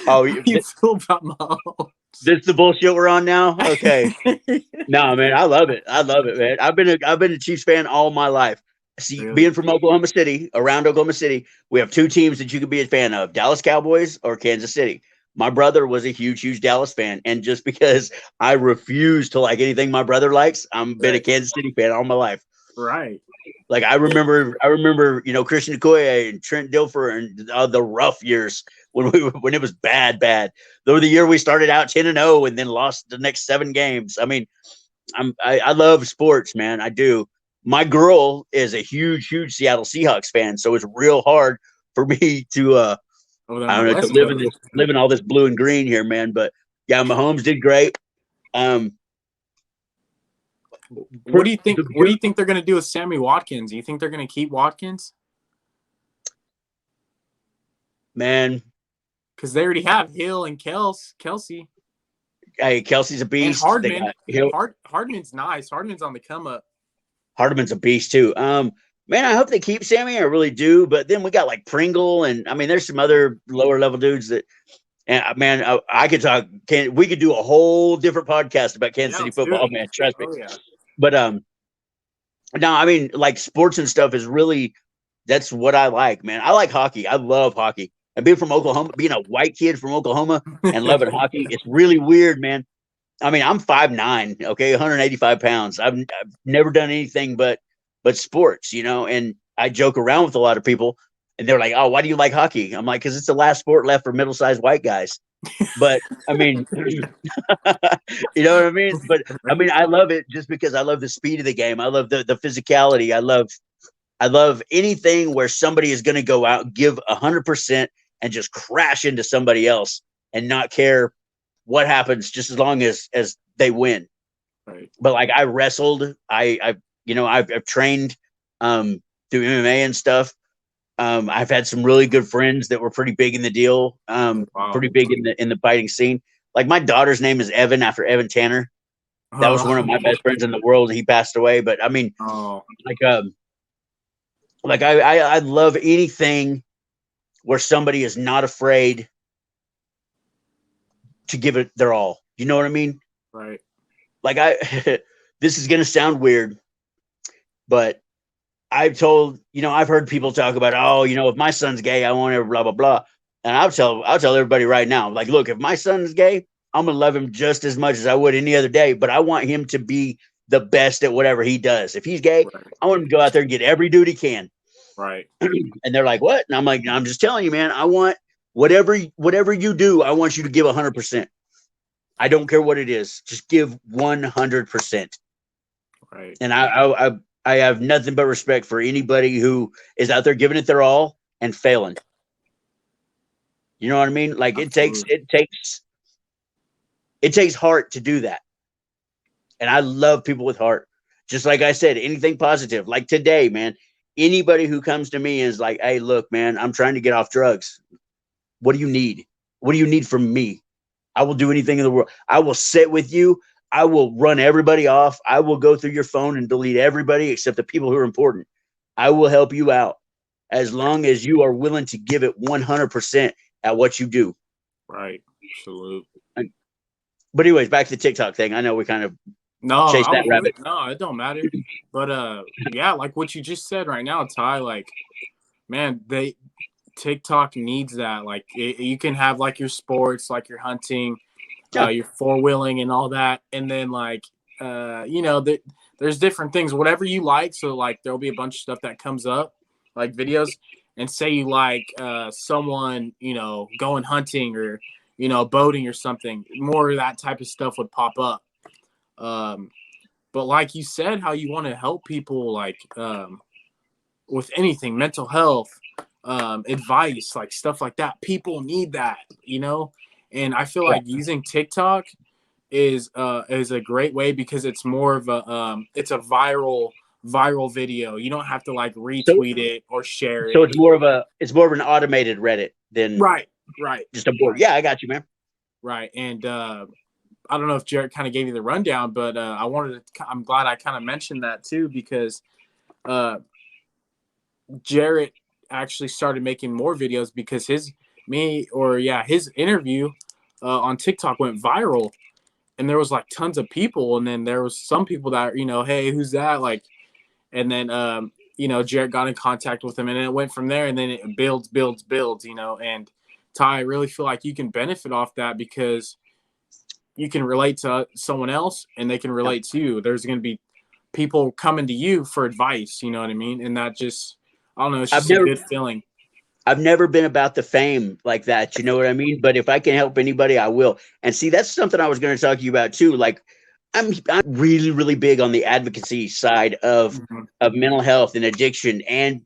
[SPEAKER 2] Oh,
[SPEAKER 1] do you feel about Mahomes?
[SPEAKER 2] this is the bullshit we're on now. Okay. No, man, I love it. I love it, man. I've been a Chiefs fan all my life. See,
[SPEAKER 1] Really?
[SPEAKER 2] being from Oklahoma City, around Oklahoma City, we have two teams that you could be a fan of: Dallas Cowboys or Kansas City. My brother was a huge Dallas fan, and just because I refuse to like anything my brother likes, I'm been a
[SPEAKER 1] Right.
[SPEAKER 2] Kansas City fan all my life.
[SPEAKER 1] Right.
[SPEAKER 2] Like I remember, you know, Christian Okoye and Trent Dilfer and the rough years when it was bad. Though the year we started out 10-0 and then lost the next 7 games. I mean, I love sports, man. I do. My girl is a huge Seattle Seahawks fan, so it's real hard for me to
[SPEAKER 1] Over there on
[SPEAKER 2] I
[SPEAKER 1] the
[SPEAKER 2] don't know, to
[SPEAKER 1] West Coast.
[SPEAKER 2] live in all this blue and green here, man. But yeah, Mahomes did great. Um,
[SPEAKER 1] What do you think?
[SPEAKER 2] the
[SPEAKER 1] What do you think they're going to do with Sammy Watkins? Do you think they're going to keep Watkins?
[SPEAKER 2] man,
[SPEAKER 1] Because they already have Hill and Kelsey,
[SPEAKER 2] hey, Kelsey's a
[SPEAKER 1] and
[SPEAKER 2] beast. They
[SPEAKER 1] Hardman.
[SPEAKER 2] got Hill.
[SPEAKER 1] Hardman's nice. Hardman's on the come up.
[SPEAKER 2] Hardeman's a beast too. Man, I hope they keep Sammy. I really do. But then we got like Pringle, and I mean, there's some other lower level dudes that. And man, I could talk. We could do a whole different podcast about Kansas
[SPEAKER 1] Yeah,
[SPEAKER 2] City
[SPEAKER 1] let's do
[SPEAKER 2] football,
[SPEAKER 1] it.
[SPEAKER 2] man. Trust me.
[SPEAKER 1] Oh yeah.
[SPEAKER 2] But no, I mean, like sports and stuff is really that's what I like, man. I like hockey. I love hockey. And being from Oklahoma, being a white kid from Oklahoma and loving hockey, it's really weird, man. I mean, I'm 5'9", okay, 185 pounds. I've never done anything but sports, you know. And I joke around with a lot of people, and they're like, "Oh, why do you like hockey?" I'm like, "Because it's the last sport left for middle-sized white guys." But I mean, you know what I mean? But I mean, I love it just because I love the speed of the game. I love the physicality. I love anything where somebody is going to go out, give 100%, and just crash into somebody else and not care what happens, just as long as they win.
[SPEAKER 1] Right.
[SPEAKER 2] But like I wrestled, I you know I've trained through MMA and stuff. I've had some really good friends that were pretty big in the deal,
[SPEAKER 1] Wow.
[SPEAKER 2] pretty big in the fighting scene. Like my daughter's name is Evan after Evan Tanner. That was one of my best friends in the world. He passed away, but I mean,
[SPEAKER 1] Oh.
[SPEAKER 2] like I love anything where somebody is not afraid to give it their all. You know what I mean?
[SPEAKER 1] Right.
[SPEAKER 2] Like this is gonna sound weird, but I've told, you know, I've heard people talk about, oh, you know, if my son's gay, I won't ever blah blah blah. And I'll tell everybody right now, like, look, if my son's gay, I'm gonna love him just as much as I would any other day. But I want him to be the best at whatever he does. If he's gay,
[SPEAKER 1] Right.
[SPEAKER 2] I want him to go out there and get every dude he can.
[SPEAKER 1] Right.
[SPEAKER 2] And they're like, what? And I'm like, I'm just telling you, man. I want whatever you do, I want you to give 100%. I don't care what it is. Just give 100%.
[SPEAKER 1] Right.
[SPEAKER 2] And I have nothing but respect for anybody who is out there giving it their all and failing. You know what I mean? Like
[SPEAKER 1] Absolutely.
[SPEAKER 2] it takes heart to do that. And I love people with heart. Just like I said, anything positive. Like today, man, anybody who comes to me is like, hey, look, man, I'm trying to get off drugs. What do you need? What do you need from me? I will do anything in the world. I will sit with you. I will run everybody off. I will go through your phone and delete everybody except the people who are important. I will help you out as long as you are willing to give it 100% at what you do.
[SPEAKER 1] Right. Absolutely.
[SPEAKER 2] But anyways, back to the TikTok thing. I know we kind of
[SPEAKER 1] No,
[SPEAKER 2] chase
[SPEAKER 1] I
[SPEAKER 2] that
[SPEAKER 1] would
[SPEAKER 2] rabbit.
[SPEAKER 1] no, it don't matter. But yeah, like what you just said right now, Ty, like man, they TikTok needs that. Like you can have like your sports, like your hunting,
[SPEAKER 2] Yeah.
[SPEAKER 1] your four wheeling and all that, and then like there's different things, whatever you like. So like there'll be a bunch of stuff that comes up, like videos, and say you like someone going hunting or boating or something. More of that type of stuff would pop up. Um, but like you said, how you want to help people like with anything, mental health, advice, like stuff like that. People need that. And I feel
[SPEAKER 2] Yeah.
[SPEAKER 1] like using TikTok is a great way because it's more of a viral video. You don't have to like
[SPEAKER 2] So
[SPEAKER 1] retweet it or share
[SPEAKER 2] so
[SPEAKER 1] it.
[SPEAKER 2] it's more of an automated Reddit than
[SPEAKER 1] Right, right,
[SPEAKER 2] just a board.
[SPEAKER 1] right,
[SPEAKER 2] Yeah, I got you, man.
[SPEAKER 1] right. And I don't know if Jared kind of gave you the rundown, but I'm glad I kind of mentioned that too because uh, Jarrett actually started making more videos because his interview on TikTok went viral, and there was like tons of people, and then there was some people that hey, who's that, like, and then Jarrett got in contact with him, and then it went from there, and then it builds, and Ty, I really feel like you can benefit off that because you can relate to someone else and they can
[SPEAKER 2] Yeah.
[SPEAKER 1] relate to you. There's going to be people coming to you for advice, you know what I mean? And that just, I don't know, it's
[SPEAKER 2] I've
[SPEAKER 1] just a
[SPEAKER 2] never
[SPEAKER 1] good feeling.
[SPEAKER 2] I've never been about the fame like that. You know what I mean? But if I can help anybody, I will. And see, that's something I was going to talk to you about too. Like, I'm really really big on the advocacy side
[SPEAKER 1] Mhm.
[SPEAKER 2] of mental health and addiction, and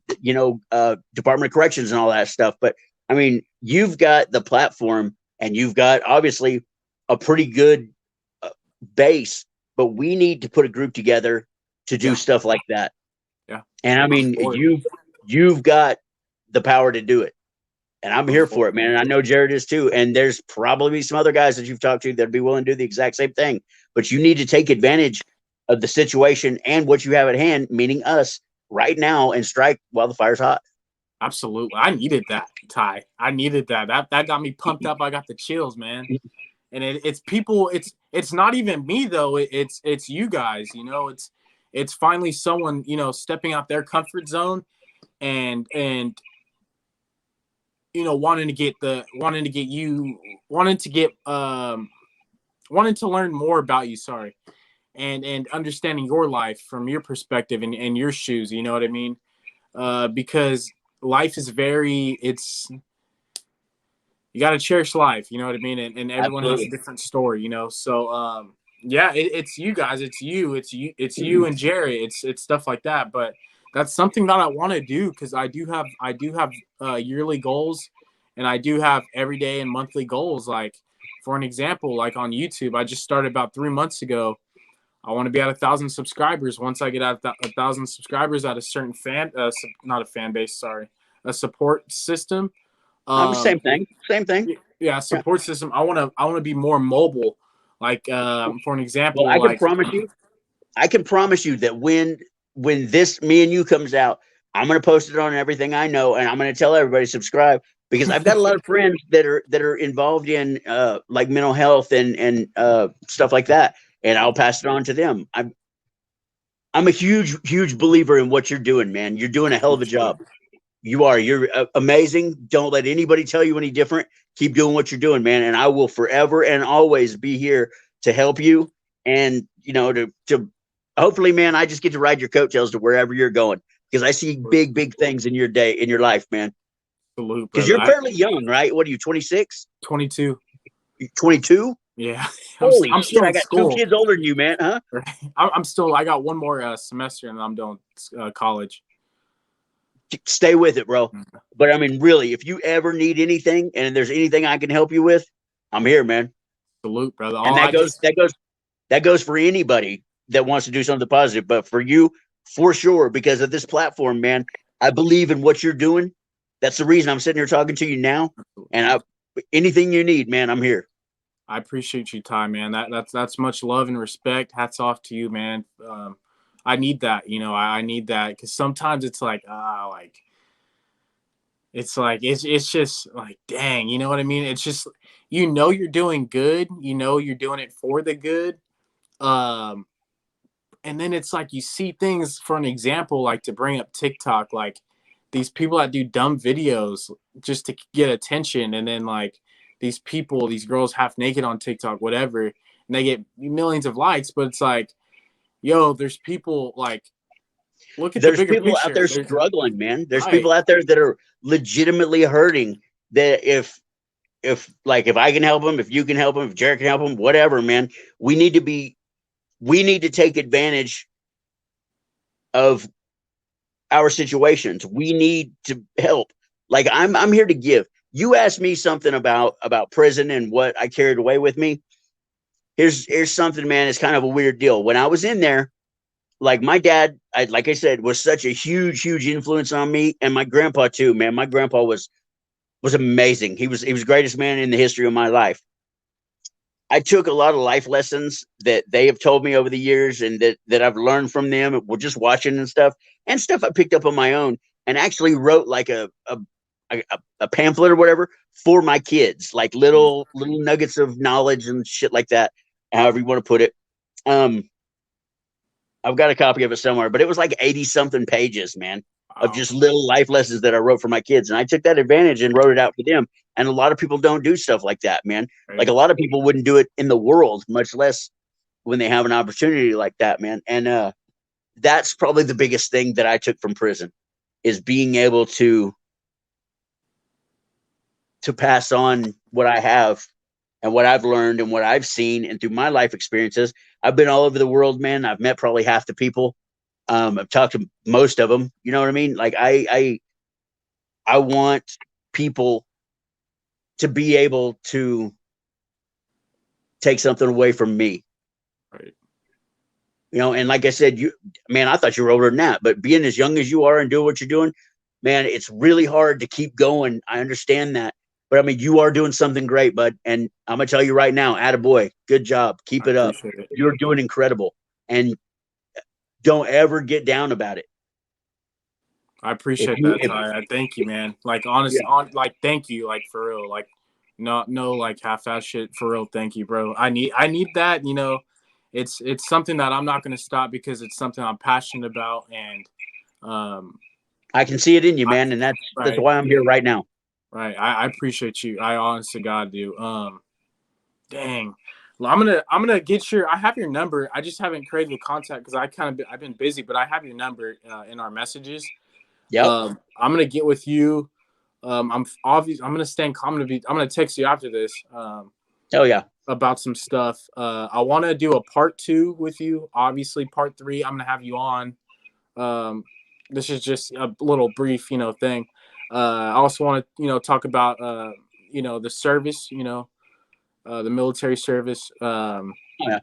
[SPEAKER 2] Department of Corrections and all that stuff. But I mean, you've got the platform, and you've got obviously a pretty good uh, base. But we need to put a group together to do
[SPEAKER 1] Yeah.
[SPEAKER 2] stuff like that.
[SPEAKER 1] Yeah.
[SPEAKER 2] And I
[SPEAKER 1] I'm
[SPEAKER 2] mean,
[SPEAKER 1] for it.
[SPEAKER 2] you've got the power to do it, and I'm
[SPEAKER 1] I'm
[SPEAKER 2] here
[SPEAKER 1] for
[SPEAKER 2] for it, man. And I know Jared is too. And there's probably some other guys that you've talked to that'd be willing to do the exact same thing. But you need to take advantage of the situation and what you have at hand, meaning us, right now, and strike while the fire's hot.
[SPEAKER 1] Absolutely. I needed that, Ty. I needed that. That got me pumped up. I got the chills, man. And it's people. It's not even me though. It's you guys. It's finally someone stepping out their comfort zone and wanting to get wanting to learn more about you. Sorry, and understanding your life from your perspective and your shoes. You know what I mean? Because life is it's you got to cherish life. You know what I mean? And everyone has a
[SPEAKER 2] Absolutely.
[SPEAKER 1] different story. So yeah, it's you guys. It's you and Jerry. It's stuff like that. But that's something that I want to do because I do have yearly goals, and I do have everyday and monthly goals. Like for an example, like on YouTube, I just started about 3 months ago. I want to be at 1,000 subscribers. Once I get at 1,000 subscribers at a certain not a fan base, sorry, a support system.
[SPEAKER 2] I'm
[SPEAKER 1] Um,
[SPEAKER 2] same thing. Same thing.
[SPEAKER 1] yeah,
[SPEAKER 2] Yeah.
[SPEAKER 1] support system. I want to be more mobile. Like for an
[SPEAKER 2] Well,
[SPEAKER 1] example, like
[SPEAKER 2] I can promise you that when this me and you comes out, I'm gonna post it on everything I know, and I'm gonna tell everybody to subscribe because I've got a lot of friends that are involved in like mental health and stuff like that, and I'll pass it on to them. I'm a huge believer in what you're doing, man. You're doing a hell of a job. You are. You're amazing. Don't let anybody tell you any different. Keep doing what you're doing, man. And I will forever and always be here to help you. And to hopefully, man, I just get to ride your coattails to wherever you're going because I see big things in your day, in your life, man.
[SPEAKER 1] salute,
[SPEAKER 2] Because
[SPEAKER 1] brother.
[SPEAKER 2] you're fairly young, right? What are you, 26,
[SPEAKER 1] 22.
[SPEAKER 2] 22?
[SPEAKER 1] Yeah,
[SPEAKER 2] Holy
[SPEAKER 1] I'm
[SPEAKER 2] shit!
[SPEAKER 1] still
[SPEAKER 2] I
[SPEAKER 1] in
[SPEAKER 2] got two
[SPEAKER 1] school.
[SPEAKER 2] kids older than you, man. Huh?
[SPEAKER 1] I'm still. I got one more semester, and I'm done college.
[SPEAKER 2] Stay with it, bro. But I mean, really, if you ever need anything and there's anything I can help you with, I'm here, man.
[SPEAKER 1] Salute, brother.
[SPEAKER 2] And
[SPEAKER 1] All I just
[SPEAKER 2] that goes for anybody that wants to do something positive. But for you, for sure, because of this platform, man, I believe in what you're doing. That's the reason I'm sitting here talking to you now. And anything you need, man, I'm here.
[SPEAKER 1] I appreciate you, Ty, man. That's much love and respect. Hats off to you, man. I need that. I need that because sometimes it's like it's just like dang, you know what I mean? It's just you're doing good. You're doing it for the good. Um, and then it's like you see things, for an example, like to bring up TikTok, like these people that do dumb videos just to get attention, and then like these people, these girls half naked on TikTok, whatever, and they get millions of likes, but it's like, yo, there's people like, look at the
[SPEAKER 2] There's
[SPEAKER 1] bigger
[SPEAKER 2] people out
[SPEAKER 1] picture.
[SPEAKER 2] there
[SPEAKER 1] There's
[SPEAKER 2] struggling, man. There's
[SPEAKER 1] right,
[SPEAKER 2] people out there that are legitimately hurting. That if I can help them, if you can help them, if Jared can help them, whatever, man. We need to be. We need to take advantage of our situations. We need to help. Like I'm here to give. You asked me something about prison and what I carried away with me. Here's something, man. It's kind of a weird deal. When I was in there, like my dad, like I said, was such a huge influence on me, and my grandpa too, man. My grandpa was amazing. He was the greatest man in the history of my life. I took a lot of life lessons that they have told me over the years, and that I've learned from them. We're just watching and stuff I picked up on my own, and actually wrote like a pamphlet or whatever for my kids, like little nuggets of knowledge and shit like that, however you want to put it. Um, I've got a copy of it somewhere, but it was like 80 something pages, man, of
[SPEAKER 1] wow,
[SPEAKER 2] just little life lessons that I wrote for my kids. And I took that advantage and wrote it out for them. And a lot of people don't do stuff like that, man. Like
[SPEAKER 1] right.
[SPEAKER 2] a lot of people wouldn't do it in the world, much less when they have an opportunity like that, man. And that's probably the biggest thing that I took from prison is being able to pass on what I have and what I've learned and what I've seen and through my life experiences. I've been all over the world, man. I've met probably half the people. I've talked to most of them. You know what I mean? Like I want people to be able to take something away from me.
[SPEAKER 1] Right.
[SPEAKER 2] You know, and like I said, man, I thought you were older than that, but being as young as you are and doing what you're doing, man, it's really hard to keep going. I understand that. But I mean, you are doing something great, bud. And I'm gonna tell you right now, attaboy, good job. Keep
[SPEAKER 1] I
[SPEAKER 2] it up.
[SPEAKER 1] appreciate it.
[SPEAKER 2] You're doing incredible. And don't ever get down about it.
[SPEAKER 1] I
[SPEAKER 2] If
[SPEAKER 1] appreciate
[SPEAKER 2] you
[SPEAKER 1] that,
[SPEAKER 2] if
[SPEAKER 1] Ty. I thank you, man. Like honest,
[SPEAKER 2] Yeah.
[SPEAKER 1] like thank you, like for real. Like not no like half-ass shit, for real. Thank you, bro. I need that. It's something that I'm not gonna stop because it's something I'm passionate about, and um,
[SPEAKER 2] I can see it in you,
[SPEAKER 1] I,
[SPEAKER 2] man, and that's
[SPEAKER 1] right,
[SPEAKER 2] why I'm here right now.
[SPEAKER 1] right. I appreciate you. I honest to God do. Dang. Well, I'm gonna get your. I have your number. I just haven't created the contact because I've been busy, but I have your number in our messages.
[SPEAKER 2] Yep.
[SPEAKER 1] I'm gonna get with you. I'm obvious. I'm gonna stay in common. I'm gonna text you after this
[SPEAKER 2] Oh yeah.
[SPEAKER 1] about some stuff. I want to do a part two with you. Obviously, part three. I'm gonna have you on. Um, this is just a little brief, thing. I also want to, talk about, the service. The military service.
[SPEAKER 2] Oh yeah.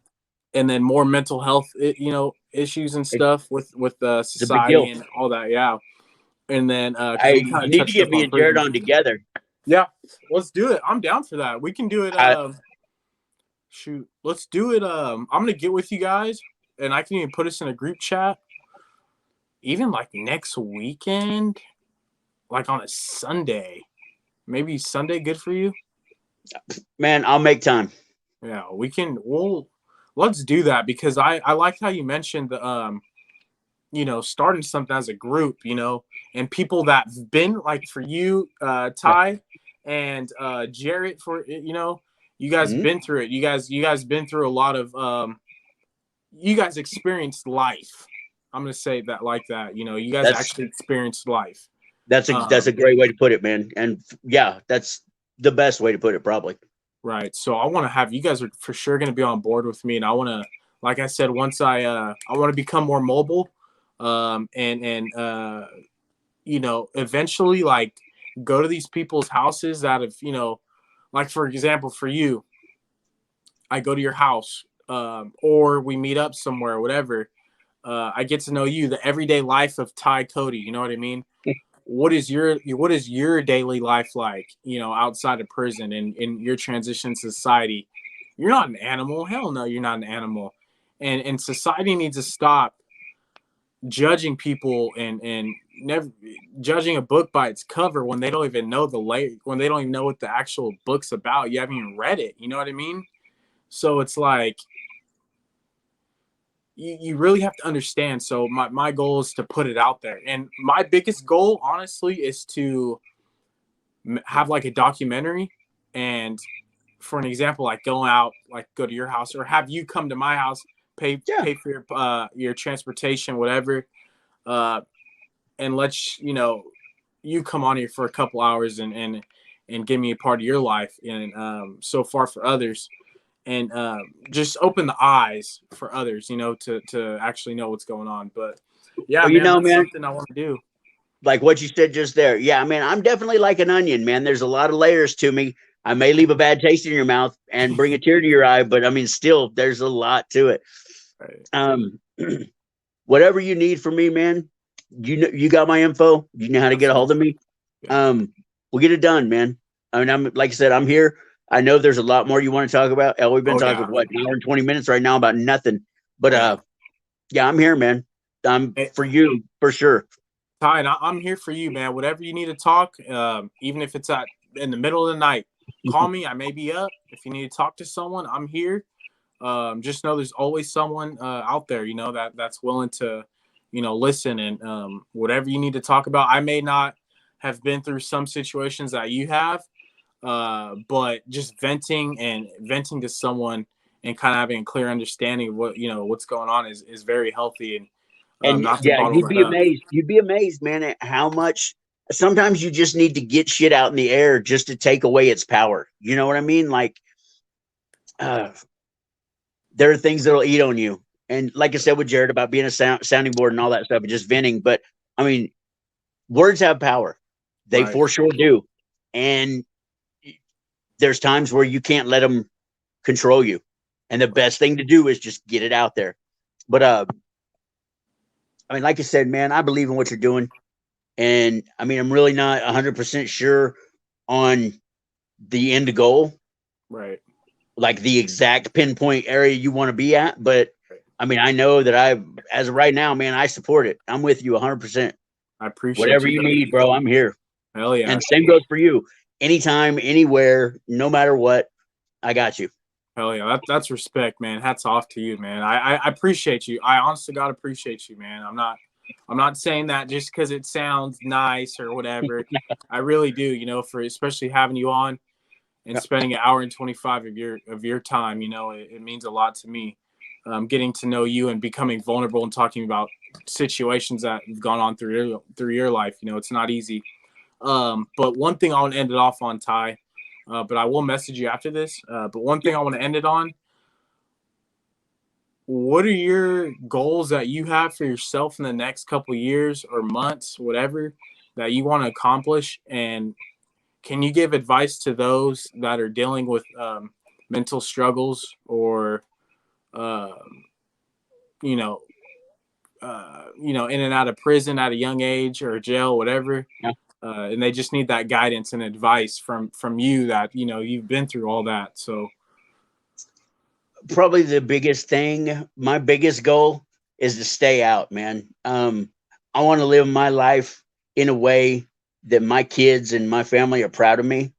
[SPEAKER 1] And then more mental health, issues and
[SPEAKER 2] It's
[SPEAKER 1] stuff with
[SPEAKER 2] a big
[SPEAKER 1] society
[SPEAKER 2] deal.
[SPEAKER 1] and all that. Yeah. And then because
[SPEAKER 2] Hey,
[SPEAKER 1] we kind
[SPEAKER 2] you
[SPEAKER 1] of
[SPEAKER 2] need to
[SPEAKER 1] touched
[SPEAKER 2] get
[SPEAKER 1] up
[SPEAKER 2] me
[SPEAKER 1] on
[SPEAKER 2] and Jared
[SPEAKER 1] prison.
[SPEAKER 2] on together.
[SPEAKER 1] Yeah, let's do it. I'm down for that. We can do it.
[SPEAKER 2] I,
[SPEAKER 1] Shoot, let's do it. I'm gonna get with you guys, and I can even put us in a group chat, even like next weekend, like on a Sunday. Maybe Sunday good for you?
[SPEAKER 2] man, I'll make time.
[SPEAKER 1] Yeah, we can. Well, let's do that because I like how you mentioned the starting something as a group, and people that've been like for you,
[SPEAKER 2] Yeah.
[SPEAKER 1] Ty and Jarrett, for you guys
[SPEAKER 2] Mhm.
[SPEAKER 1] been through it. You guys been through a lot of you guys experienced life. I'm gonna say that like that. You guys
[SPEAKER 2] That's
[SPEAKER 1] actually experienced life.
[SPEAKER 2] that's a
[SPEAKER 1] Um,
[SPEAKER 2] great way to put it, man. And yeah, that's the best way to put it, probably.
[SPEAKER 1] right. So I want to have you guys are for sure gonna be on board with me, and I want to, like I said, once I want to become more mobile, and eventually like go to these people's houses that have, like for example, for you, I go to your house, or we meet up somewhere, whatever. I get to know you, the everyday life of Ty Cody. You know what I mean? What is your daily life like? Outside of prison and in your transition to society. You're not an animal. Hell no, you're not an animal. And society needs to stop judging people and never judging a book by its cover when they don't even know when they don't even know what the actual book's about. You haven't even read it. You know what I mean? So it's like you really have to understand. So my goal is to put it out there, and my biggest goal, honestly, is to have like a documentary, and for an example, like go out, like go to your house, or have you come to my house,
[SPEAKER 2] Yeah.
[SPEAKER 1] pay for your transportation, whatever, uh, and let's you come on here for a couple hours and give me a part of your life, and so far for others, and just open the eyes for others, to actually know what's going on. But yeah,
[SPEAKER 2] Well,
[SPEAKER 1] man, that's
[SPEAKER 2] man,
[SPEAKER 1] something I want to do.
[SPEAKER 2] like what you said just there. Yeah, I mean, I'm definitely like an onion, man. There's a lot of layers to me. I may leave a bad taste in your mouth and bring a tear to your eye, but I mean, still, there's a lot to it.
[SPEAKER 1] Right.
[SPEAKER 2] Um, whatever you need from me, man, you got my info. You know how to get a hold of
[SPEAKER 1] Absolutely.
[SPEAKER 2] me.
[SPEAKER 1] Yeah.
[SPEAKER 2] We'll get it done, man. I mean, I'm like I said, I'm here. I know there's a lot more you want to talk about. Hell, we've been
[SPEAKER 1] Oh
[SPEAKER 2] talking
[SPEAKER 1] yeah.
[SPEAKER 2] what, an hour and 20 minutes right now about nothing. But
[SPEAKER 1] Yeah.
[SPEAKER 2] yeah, I'm here, man. I'm
[SPEAKER 1] Hey,
[SPEAKER 2] for you for sure.
[SPEAKER 1] Ty, and I'm here for you, man. Whatever you need to talk, even if it's in the middle of the night, call me. I may be up. If you need to talk to someone, I'm here. Just know there's always someone out there, that's willing to, listen, and whatever you need to talk about. I may not have been through some situations that you have, but just venting to someone and kind of having a clear understanding of what's going on is very healthy, and
[SPEAKER 2] And
[SPEAKER 1] not to
[SPEAKER 2] yeah,
[SPEAKER 1] bottle that up.
[SPEAKER 2] you'd be amazed, man, at how much sometimes you just need to get shit out in the air just to take away its power. You know what I mean? Like, uh, there are things that'll eat on you. And like I said with Jared about being a sounding board and all that stuff and just venting. But I mean, words have power. They
[SPEAKER 1] Right.
[SPEAKER 2] for sure do. And there's times where you can't let them control you. And the best thing to do is just get it out there. But I mean, like I said, man, I believe in what you're doing. And I mean, I'm really not 100% sure on the end goal,
[SPEAKER 1] Right.
[SPEAKER 2] like the exact pinpoint area you want to be at. But
[SPEAKER 1] Right.
[SPEAKER 2] I mean, I know that as of right now, man, I support it. I'm with you 100%.
[SPEAKER 1] I appreciate
[SPEAKER 2] Whatever
[SPEAKER 1] you,
[SPEAKER 2] you
[SPEAKER 1] brother.
[SPEAKER 2] need, bro, I'm here.
[SPEAKER 1] Hell yeah.
[SPEAKER 2] And same goes for you. Anytime, anywhere, no matter what, I got you.
[SPEAKER 1] Hell yeah. That's respect, man. Hats off to you, man. I appreciate you. I honestly God appreciate you, man. I'm not saying that just because it sounds nice or whatever. I really do, for especially having you on and spending an hour and 25 of your time, it means a lot to me. Getting to know you and becoming vulnerable and talking about situations that have gone on through your life. It's not easy. But one thing I want to end it off on, Ty, but I will message you after this. But one thing I want to end it on: what are your goals that you have for yourself in the next couple years or months, whatever, that you want to accomplish? And can you give advice to those that are dealing with mental struggles, or um, you know, in and out of prison at a young age or jail, whatever,
[SPEAKER 2] Yeah.
[SPEAKER 1] and they just need that guidance and advice from you that you've been through all that. So
[SPEAKER 2] Probably the biggest thing, my biggest goal is to stay out, man. I want to live my life in a way that my kids and my family are proud of me.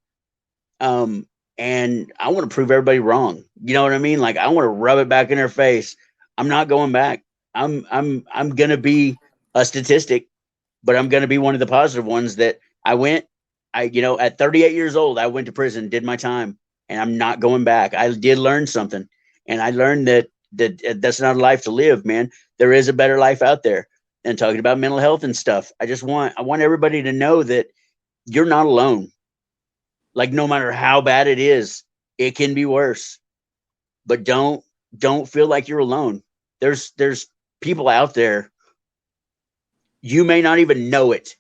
[SPEAKER 2] Um, and I want to prove everybody wrong. You know what I mean? Like I want to rub it back in their face. I'm not going back. I'm gonna be a statistic, but I'm gonna be one of the positive ones that at 38 years old, I went to prison, did my time, and I'm not going back. I did learn something, and I learned that's not a life to live, man. There is a better life out there. And talking about mental health and stuff, I want everybody to know that you're not alone. Like no matter how bad it is, it can be worse. But don't feel like you're alone. There's people out there. You may not even know it,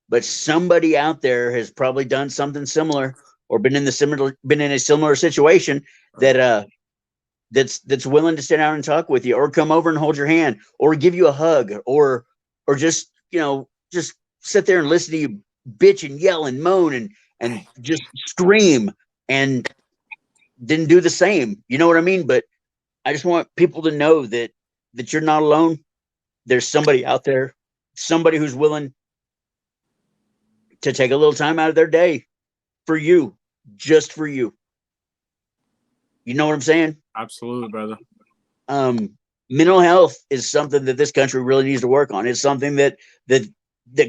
[SPEAKER 2] but somebody out there has probably done something similar or been in a similar situation that
[SPEAKER 1] right.
[SPEAKER 2] that's willing to sit down and talk with you or come over and hold your hand or give you a hug or just just sit there and listen to you bitch and yell and moan and just scream and then do the same. You know what I mean? But I just want people to know that you're not alone. There's somebody out there, somebody who's willing to take a little time out of their day for you, just for you. You know what I'm saying?
[SPEAKER 1] Absolutely, brother.
[SPEAKER 2] Um, mental health is something that this country really needs to work on. It's something that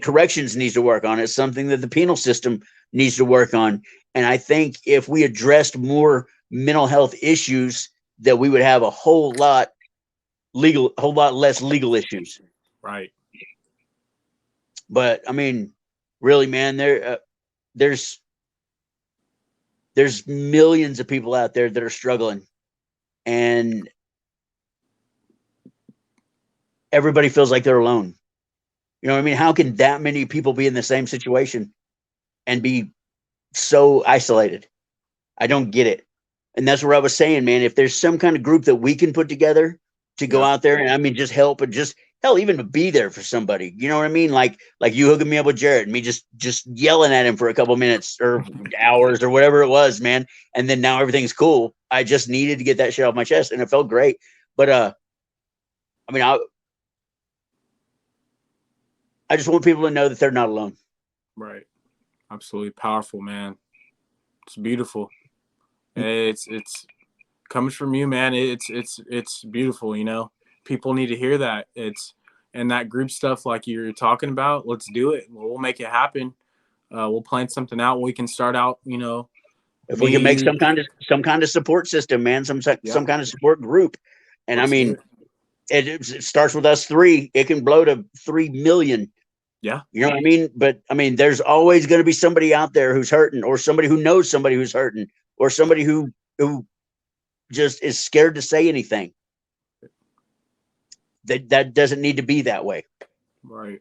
[SPEAKER 2] corrections needs to work on. It's something that the penal system needs to work on. And I think if we addressed more mental health issues, that we would have a whole lot less legal issues.
[SPEAKER 1] Right.
[SPEAKER 2] But I mean, really, man, there's millions of people out there that are struggling, and everybody feels like they're alone. You know what I mean? How can that many people be in the same situation and be so isolated? I don't get it. And that's what I was saying, man. If there's some kind of group that we can put together to go out there and I mean, just help and just hell, even to be there for somebody, you know what I mean? Like you hooking me up with Jarrett and me just yelling at him for a couple minutes or hours or whatever it was, man. And then now everything's cool. I just needed to get that shit off my chest and it felt great. But I mean, I just want people to know that they're not alone.
[SPEAKER 1] Right. Absolutely powerful, man. It's beautiful. It's comes from you, man. It's beautiful, you know. People need to hear that. And that group stuff like you're talking about, let's do it. We'll make it happen. We'll plan something out. We can start out, you know.
[SPEAKER 2] If we can make some kind of support system, man, some kind of support group. And let's I mean, it starts with us three. It can blow to 3 million.
[SPEAKER 1] Yeah.
[SPEAKER 2] You know what I mean? But I mean, there's always going to be somebody out there who's hurting, or somebody who knows somebody who's hurting, or somebody who just is scared to say anything. That doesn't need to be that way.
[SPEAKER 1] Right.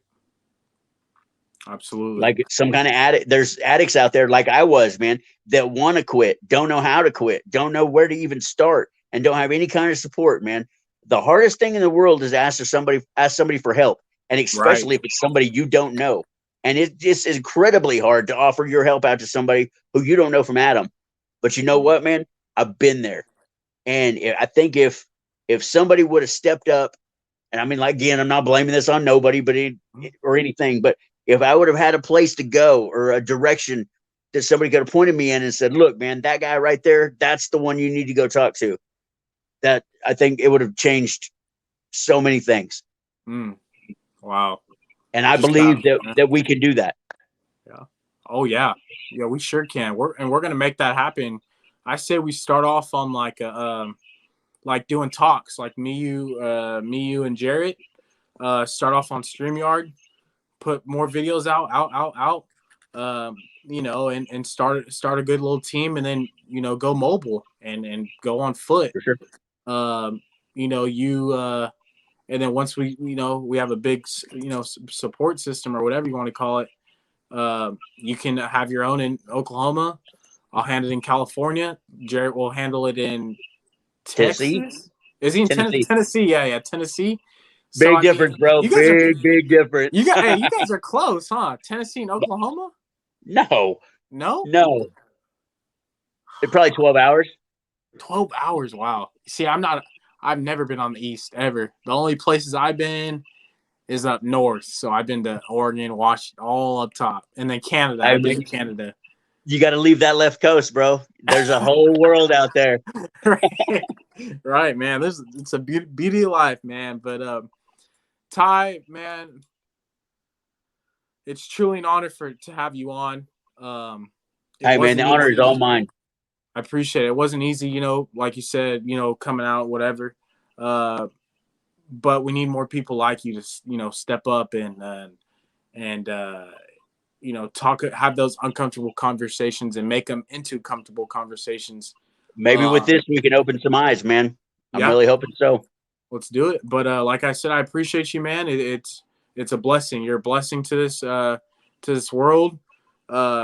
[SPEAKER 1] Absolutely.
[SPEAKER 2] Like some kind of addict. There's addicts out there like I was, man, that want to quit, don't know how to quit, don't know where to even start, and don't have any kind of support, man. The hardest thing in the world is ask somebody for help. And especially if it's somebody you don't know. And it's just incredibly hard to offer your help out to somebody who you don't know from Adam. But you know what, man? I've been there. And I think if somebody would have stepped up, and I mean, like, again, I'm not blaming this on nobody or anything, but if I would have had a place to go or a direction that somebody could have pointed me in and said, look, man, that guy right there, that's the one you need to go talk to. That I think it would have changed so many things.
[SPEAKER 1] Wow.
[SPEAKER 2] And I believe that we can do that.
[SPEAKER 1] Yeah. Oh yeah. Yeah, we sure can. We're going to make that happen. I say we start off on like doing talks, like me, you and Jarrett, start off on StreamYard, put more videos out, you know, and start a good little team, and then, you know, go mobile and go on foot.
[SPEAKER 2] For sure.
[SPEAKER 1] You know, and then once we, you know, we have a big, you know, support system or whatever you want to call it, you can have your own in Oklahoma. I'll handle it in California. Jarrett will handle it in Texas.
[SPEAKER 2] Tennessee.
[SPEAKER 1] Is he in Tennessee? Yeah, Tennessee.
[SPEAKER 2] Big difference, bro. Big difference.
[SPEAKER 1] You guys are close, huh? Tennessee and Oklahoma?
[SPEAKER 2] No.
[SPEAKER 1] No.
[SPEAKER 2] It's probably 12 hours.
[SPEAKER 1] 12 hours. Wow. See, I've never been on the East ever. The only places I've been is up north. So I've been to Oregon, Washington, all up top, and then Canada. I've been to Canada.
[SPEAKER 2] You got to leave that left coast, bro. There's a whole world out there.
[SPEAKER 1] Right, man. It's a beauty of life, man. But Ty, man, it's truly an honor to have you on.
[SPEAKER 2] Hey, man, the honor is all mine.
[SPEAKER 1] I appreciate it. It wasn't easy, you know, like you said, you know, coming out, whatever. But we need more people like you to, you know, step up and you know, have those uncomfortable conversations and make them into comfortable conversations.
[SPEAKER 2] Maybe with this, we can open some eyes, man. I'm really hoping so.
[SPEAKER 1] Let's do it. But like I said, I appreciate you, man. It's a blessing. You're a blessing to this world.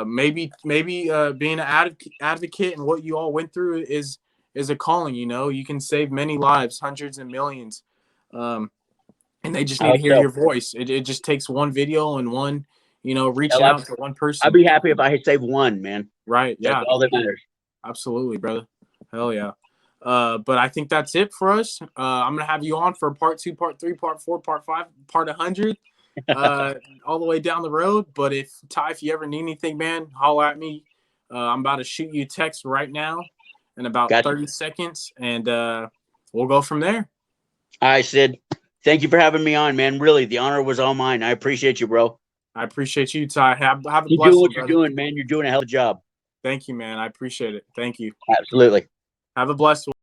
[SPEAKER 1] Maybe being an advocate and what you all went through is a calling. You know, you can save many lives, hundreds and millions, and they just need to hear your voice. It just takes one video and one, you know, reaching out to one person.
[SPEAKER 2] I'd be happy if I had saved one, man.
[SPEAKER 1] Right? Yeah,
[SPEAKER 2] that's all that matters.
[SPEAKER 1] Absolutely, brother. Hell yeah. But I think that's it for us. I'm gonna have you on for part 2, part 3, part 4, part 5, part 100. All the way down the road. But if you ever need anything, man, holler at me. I'm about to shoot you a text right now in about 30 seconds, and we'll go from there.
[SPEAKER 2] All right, Sid. Thank you for having me on, man. Really, the honor was all mine. I appreciate you, bro.
[SPEAKER 1] I appreciate you, Ty. Have a
[SPEAKER 2] Keep doing
[SPEAKER 1] blessing,
[SPEAKER 2] what you're
[SPEAKER 1] brother.
[SPEAKER 2] doing, man. You're doing a hell of a job.
[SPEAKER 1] Thank you, man. I appreciate it. Thank you.
[SPEAKER 2] Absolutely.
[SPEAKER 1] Have a blessed one.